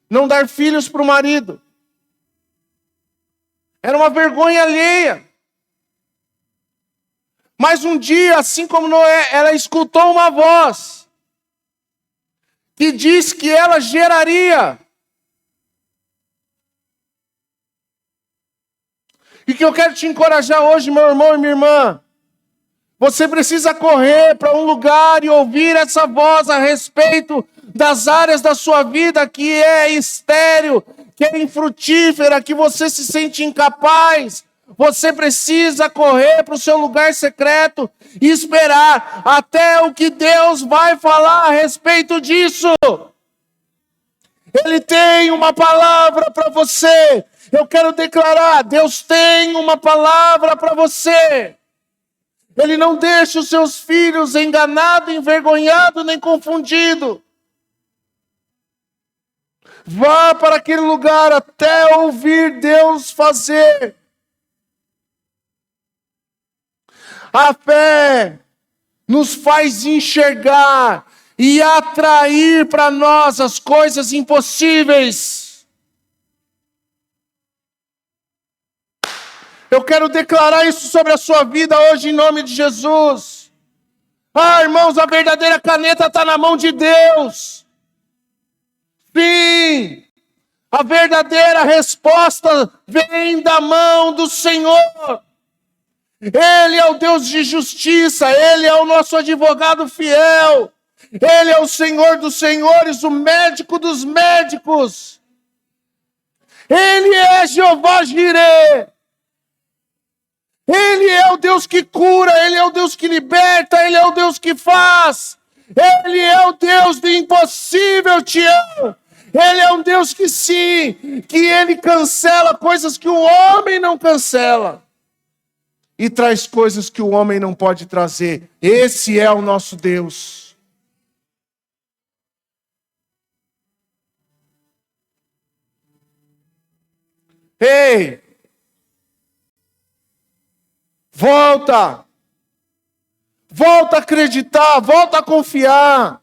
não dar filhos para o marido. Era uma vergonha alheia. Mas um dia, assim como Noé, ela escutou uma voz que diz que ela geraria. E que eu quero te encorajar hoje, meu irmão e minha irmã. Você precisa correr para um lugar e ouvir essa voz a respeito das áreas da sua vida que é estéril, que é infrutífera, que você se sente incapaz. Você precisa correr para o seu lugar secreto e esperar até o que Deus vai falar a respeito disso. Ele tem uma palavra para você. Eu quero declarar, Deus tem uma palavra para você. Ele não deixa os seus filhos enganados, envergonhados, nem confundidos. Vá para aquele lugar até ouvir Deus fazer. A fé nos faz enxergar e atrair para nós as coisas impossíveis. Eu quero declarar isso sobre a sua vida hoje em nome de Jesus. Irmãos, a verdadeira caneta está na mão de Deus. Sim, a verdadeira resposta vem da mão do Senhor. Ele é o Deus de justiça, Ele é o nosso advogado fiel. Ele é o Senhor dos senhores, o médico dos médicos. Ele é Jeová Jireh. Ele é o Deus que cura, Ele é o Deus que liberta, Ele é o Deus que faz. Ele é o Deus do impossível, te amo. Ele é um Deus que sim, que Ele cancela coisas que o homem não cancela. E traz coisas que o homem não pode trazer. Esse é o nosso Deus. Ei! Volta! Volta a acreditar, volta a confiar.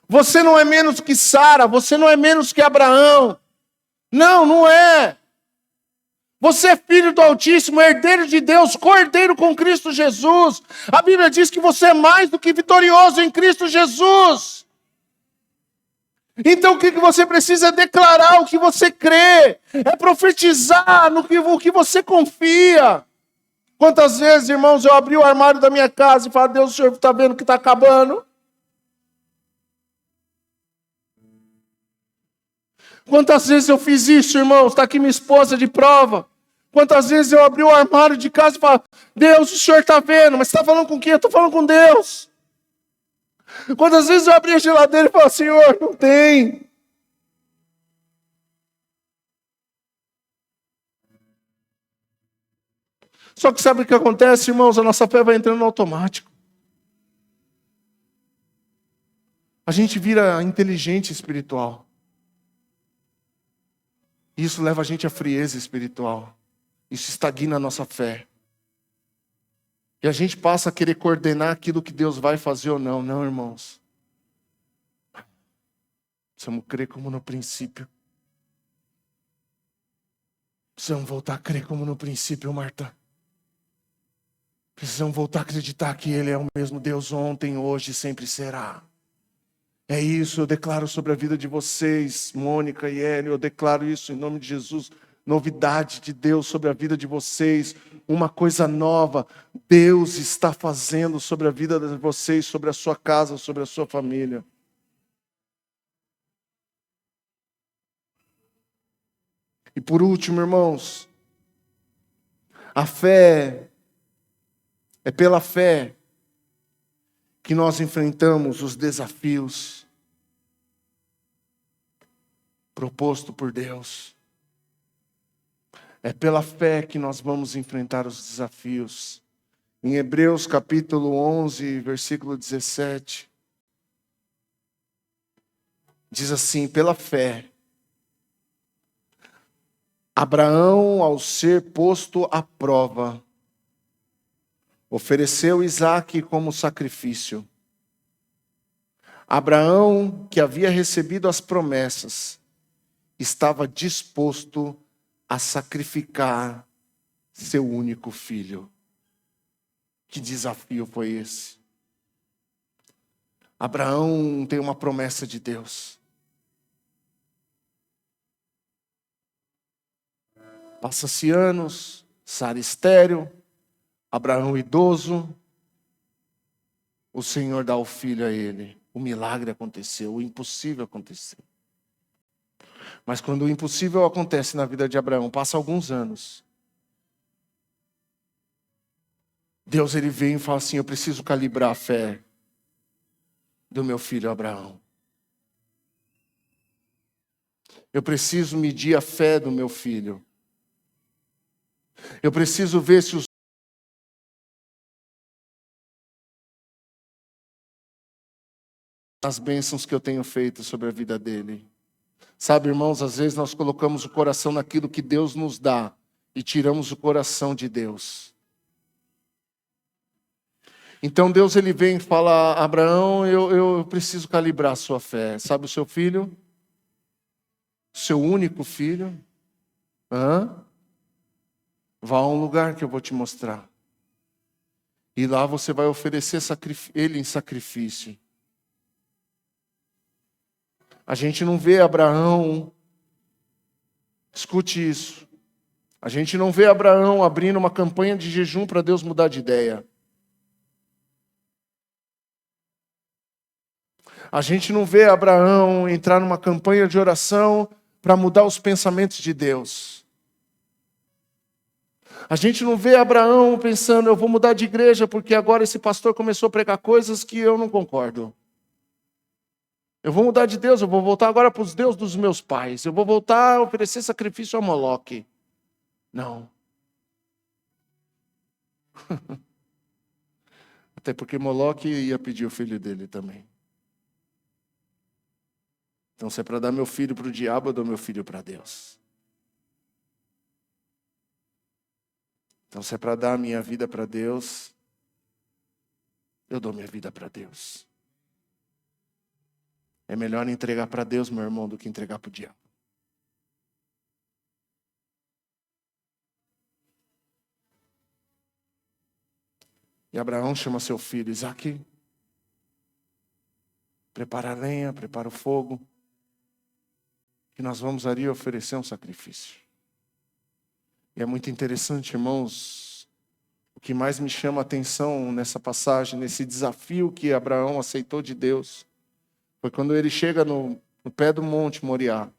Você não é menos que Sara, você não é menos que Abraão. Não, não é. Você é filho do Altíssimo, herdeiro de Deus, co-herdeiro com Cristo Jesus. A Bíblia diz que você é mais do que vitorioso em Cristo Jesus. Então o que você precisa é declarar o que você crê, é profetizar no que você confia. Quantas vezes, irmãos, eu abri o armário da minha casa e falei, Deus, o Senhor está vendo que está acabando? Quantas vezes eu fiz isso, irmãos? Está aqui minha esposa de prova. Quantas vezes eu abri o armário de casa e falei, Deus, o Senhor está vendo, mas você está falando com quem? Eu estou falando com Deus. Quantas vezes eu abri a geladeira e falei, Senhor, não tem. Só que sabe o que acontece, irmãos? A nossa fé vai entrando no automático. A gente vira inteligente espiritual. Isso leva a gente à frieza espiritual. Isso estagna a nossa fé. E a gente passa a querer coordenar aquilo que Deus vai fazer ou não. Não, irmãos. Precisamos crer como no princípio. Precisamos voltar a crer como no princípio, Marta. Precisamos voltar a acreditar que Ele é o mesmo Deus ontem, hoje e sempre será. É isso, eu declaro sobre a vida de vocês, Mônica e Hélio, eu declaro isso em nome de Jesus. Novidade de Deus sobre a vida de vocês, uma coisa nova. Deus está fazendo sobre a vida de vocês, sobre a sua casa, sobre a sua família. E por último, irmãos, a fé, é pela fé que nós enfrentamos os desafios proposto por Deus. É pela fé que nós vamos enfrentar os desafios. Em Hebreus capítulo 11, versículo 17, diz assim: pela fé, Abraão, ao ser posto à prova, ofereceu Isaque como sacrifício. Abraão, que havia recebido as promessas, estava disposto a sacrificar seu único filho. Que desafio foi esse? Abraão tem uma promessa de Deus. Passa-se anos, Sara estéril, Abraão idoso, o Senhor dá o filho a ele. O milagre aconteceu, o impossível aconteceu. Mas quando o impossível acontece na vida de Abraão, passa alguns anos. Deus ele vem e fala assim: eu preciso calibrar a fé do meu filho Abraão. Eu preciso medir a fé do meu filho. Eu preciso ver se as bênçãos que eu tenho feito sobre a vida dele. Sabe, irmãos, às vezes nós colocamos o coração naquilo que Deus nos dá e tiramos o coração de Deus. Então Deus ele vem e fala: Abraão, eu preciso calibrar a sua fé. Sabe o seu filho? Seu único filho? Vá a um lugar que eu vou te mostrar. E lá você vai oferecer ele em sacrifício. A gente não vê Abraão, escute isso, a gente não vê Abraão abrindo uma campanha de jejum para Deus mudar de ideia. A gente não vê Abraão entrar numa campanha de oração para mudar os pensamentos de Deus. A gente não vê Abraão pensando: eu vou mudar de igreja porque agora esse pastor começou a pregar coisas que eu não concordo. Eu vou mudar de Deus, eu vou voltar agora para os deuses dos meus pais. Eu vou voltar a oferecer sacrifício a Moloque. Não. Até porque Moloque ia pedir o filho dele também. Então, se é para dar meu filho para o diabo, eu dou meu filho para Deus. Então, se é para dar a minha vida para Deus, eu dou minha vida para Deus. É melhor entregar para Deus, meu irmão, do que entregar para o diabo. E Abraão chama seu filho Isaque, prepara a lenha, prepara o fogo, que nós vamos ali oferecer um sacrifício. E é muito interessante, irmãos, o que mais me chama a atenção nessa passagem, nesse desafio que Abraão aceitou de Deus, foi quando ele chega no pé do monte Moriá.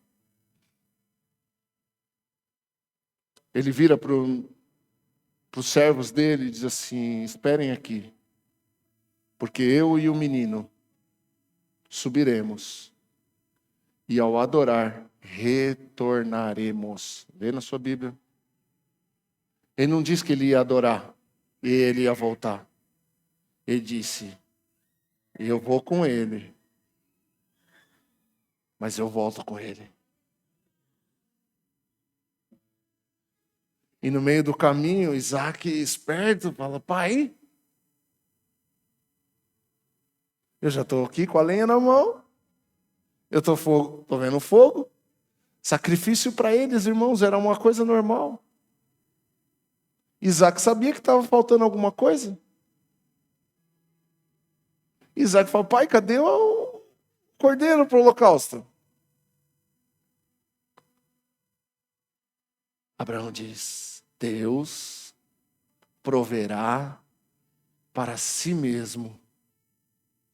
Ele vira para os servos dele e diz assim: esperem aqui, porque eu e o menino subiremos, e ao adorar, retornaremos. Lê na sua Bíblia. Ele não disse que ele ia adorar e ele ia voltar. Ele disse: eu vou com ele, mas eu volto com ele. E no meio do caminho, Isaac, esperto, fala: pai, eu já estou aqui com a lenha na mão, eu estou vendo fogo. Sacrifício para eles, irmãos, era uma coisa normal. Isaac sabia que estava faltando alguma coisa. Isaac falou: pai, cadê o cordeiro para o holocausto? Abraão diz: Deus proverá para si mesmo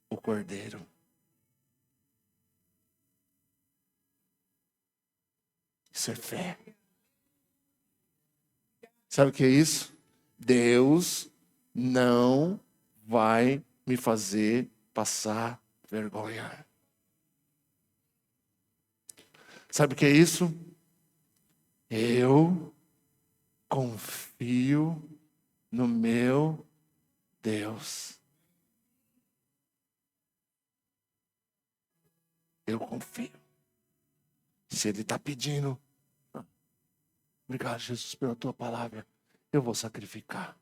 o cordeiro. Isso é fé. Sabe o que é isso? Deus não vai me fazer passar vergonha. Sabe o que é isso? Eu confio no meu Deus. Eu confio. Se Ele está pedindo, obrigado, Jesus, pela tua palavra, eu vou sacrificar.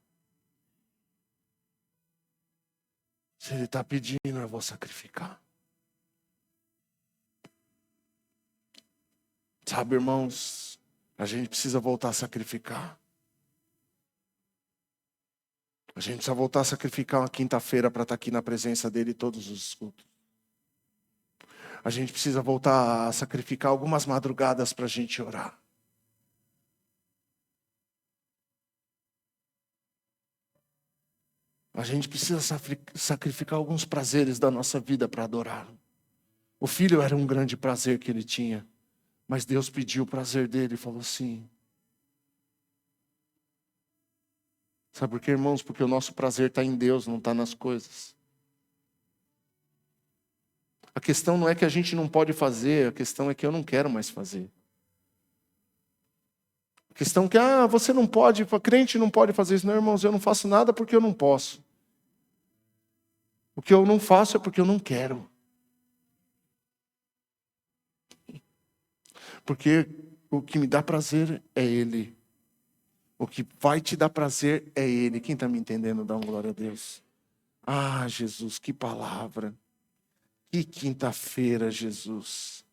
Se Ele está pedindo, eu vou sacrificar. Sabe, irmãos, a gente precisa voltar a sacrificar. A gente precisa voltar a sacrificar uma quinta-feira para estar aqui na presença dEle todos os cultos. A gente precisa voltar a sacrificar algumas madrugadas para a gente orar. A gente precisa sacrificar alguns prazeres da nossa vida para adorar. O filho era um grande prazer que ele tinha, mas Deus pediu o prazer dele e falou assim. Sabe por quê, irmãos? Porque o nosso prazer está em Deus, não está nas coisas. A questão não é que a gente não pode fazer, a questão é que eu não quero mais fazer. A questão é que, você não pode, crente não pode fazer isso. Não, irmãos, eu não faço nada porque eu não posso. O que eu não faço é porque eu não quero. Porque o que me dá prazer é Ele. O que vai te dar prazer é Ele. Quem está me entendendo, dá uma glória a Deus. Ah, Jesus, que palavra. Que quinta-feira, Jesus.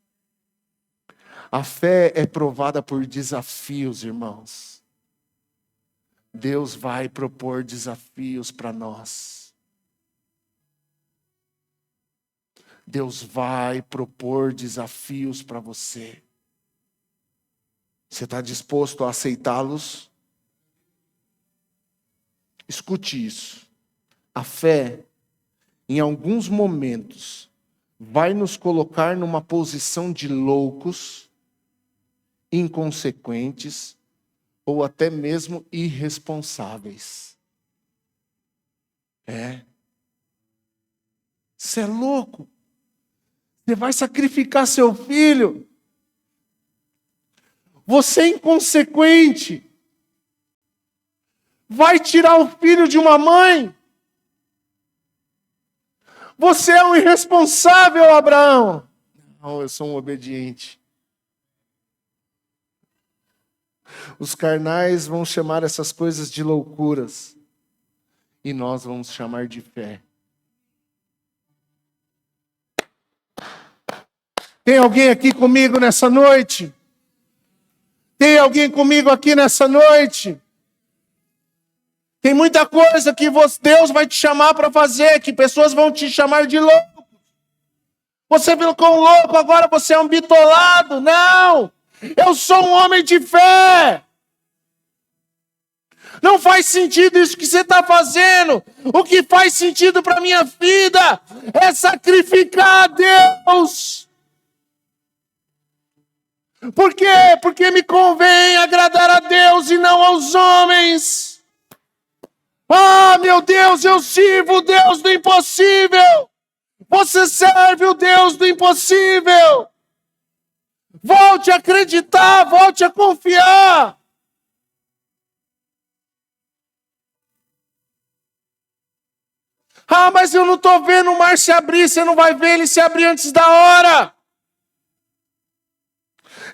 A fé é provada por desafios, irmãos. Deus vai propor desafios para nós. Deus vai propor desafios para você. Você está disposto a aceitá-los? Escute isso. A fé, em alguns momentos, vai nos colocar numa posição de loucos, inconsequentes ou até mesmo irresponsáveis. Você é louco? Você vai sacrificar seu filho? Você é inconsequente? Vai tirar o filho de uma mãe? Você é um irresponsável, Abraão. Não, eu sou um obediente. Os carnais vão chamar essas coisas de loucuras. E nós vamos chamar de fé. Tem alguém aqui comigo nessa noite? Tem alguém comigo aqui nessa noite? Tem muita coisa que Deus vai te chamar para fazer, que pessoas vão te chamar de louco. Você ficou louco, agora você é um bitolado. Não! Eu sou um homem de fé. Não faz sentido isso que você está fazendo. O que faz sentido para a minha vida é sacrificar a Deus. Por quê? Porque me convém agradar a Deus e não aos homens. Ah, meu Deus, eu sirvo o Deus do impossível. Você serve o Deus do impossível. Volte a acreditar, volte a confiar. Ah, mas eu não estou vendo o mar se abrir. Você não vai ver ele se abrir antes da hora.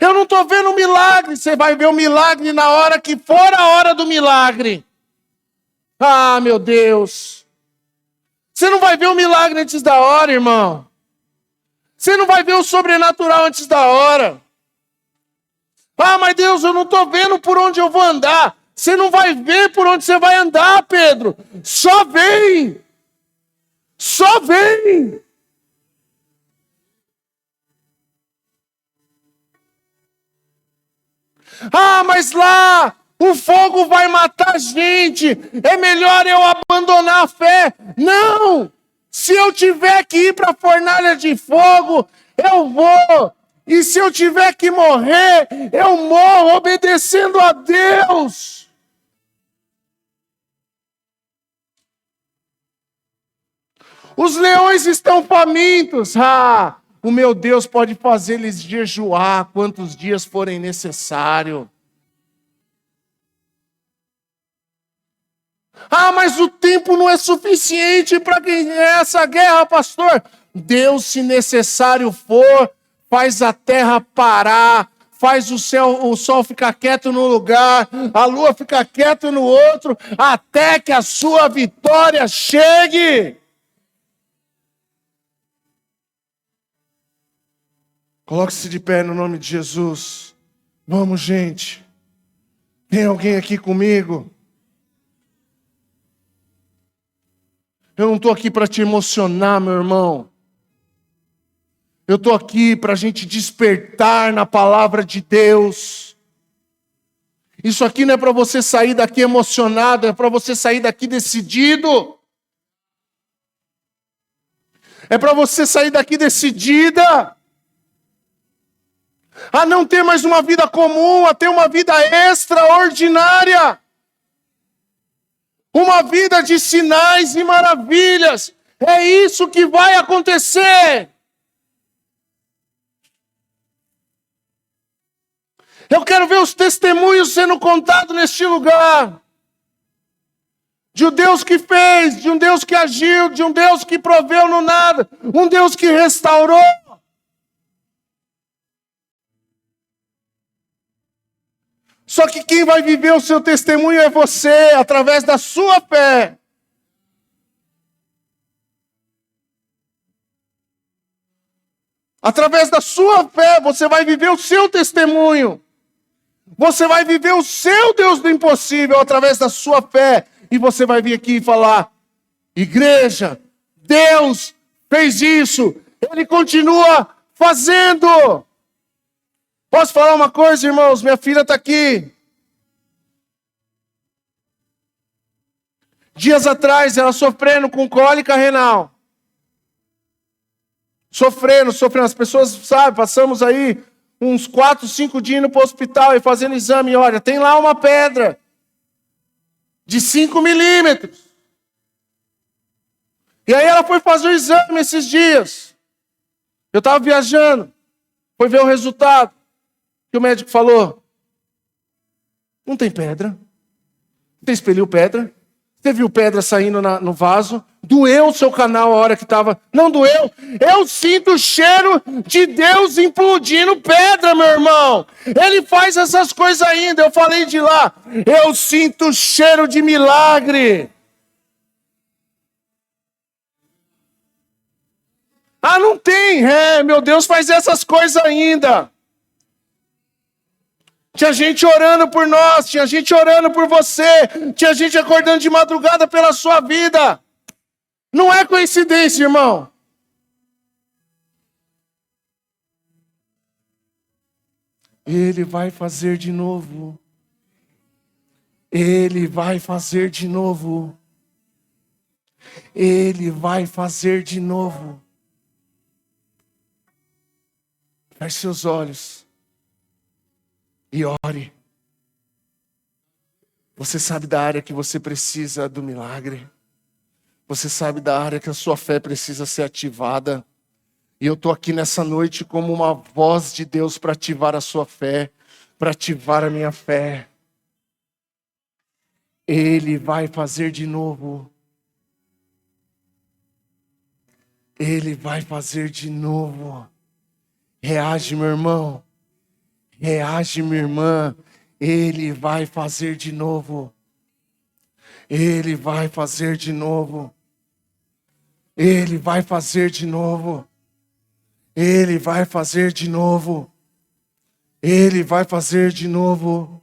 Eu não estou vendo o milagre. Você vai ver o milagre na hora que for a hora do milagre. Ah, meu Deus. Você não vai ver o milagre antes da hora, irmão. Você não vai ver o sobrenatural antes da hora. Ah, mas Deus, eu não estou vendo por onde eu vou andar. Você não vai ver por onde você vai andar, Pedro. Só vem. Só vem. Ah, mas lá o fogo vai matar a gente. É melhor eu abandonar a fé. Não! Se eu tiver que ir para a fornalha de fogo, eu vou. E se eu tiver que morrer, eu morro obedecendo a Deus. Os leões estão famintos. Ah, o meu Deus pode fazer eles jejuar quantos dias forem necessários. Ah, mas o tempo não é suficiente para essa guerra, pastor. Deus, se necessário for, faz a terra parar, faz o sol ficar quieto num lugar, a lua ficar quieta no outro, até que a sua vitória chegue. Coloque-se de pé no nome de Jesus. Vamos, gente. Tem alguém aqui comigo? Eu não estou aqui para te emocionar, meu irmão. Eu estou aqui para a gente despertar na palavra de Deus. Isso aqui não é para você sair daqui emocionado, é para você sair daqui decidido. É para você sair daqui decidida a não ter mais uma vida comum, a ter uma vida extraordinária. Uma vida de sinais e maravilhas. É isso que vai acontecer. Eu quero ver os testemunhos sendo contados neste lugar. De um Deus que fez, de um Deus que agiu, de um Deus que proveu no nada, um Deus que restaurou. Só que quem vai viver o seu testemunho é você, através da sua fé. Através da sua fé, você vai viver o seu testemunho. Você vai viver o seu Deus do impossível através da sua fé. E você vai vir aqui e falar: igreja, Deus fez isso. Ele continua fazendo. Posso falar uma coisa, irmãos? Minha filha está aqui. Dias atrás, ela sofrendo com cólica renal. Sofrendo. As pessoas, sabe, passamos aí uns 4, 5 dias indo para o hospital e fazendo exame. E olha, tem lá uma pedra de 5 milímetros. E aí ela foi fazer o exame esses dias. Eu estava viajando. Foi ver o resultado. Que o médico falou: não tem pedra. Você expeliu pedra. Você viu pedra saindo no vaso. Doeu o seu canal a hora que estava. Não doeu. Eu sinto o cheiro de Deus implodindo pedra, meu irmão. Ele faz essas coisas ainda. Eu falei de lá. Eu sinto o cheiro de milagre. Ah, não tem. Meu Deus faz essas coisas ainda. Tinha gente orando por nós, tinha gente orando por você, tinha gente acordando de madrugada pela sua vida. Não é coincidência, irmão. Ele vai fazer de novo. Ele vai fazer de novo. Ele vai fazer de novo. Feche seus olhos. E ore. Você sabe da área que você precisa do milagre. Você sabe da área que a sua fé precisa ser ativada. E eu estou aqui nessa noite como uma voz de Deus para ativar a sua fé, para ativar a minha fé. Ele vai fazer de novo. Ele vai fazer de novo. Reage, meu irmão. Reage, minha irmã. Ele vai fazer de novo. Ele vai fazer de novo. Ele vai fazer de novo. Ele vai fazer de novo. Ele vai fazer de novo.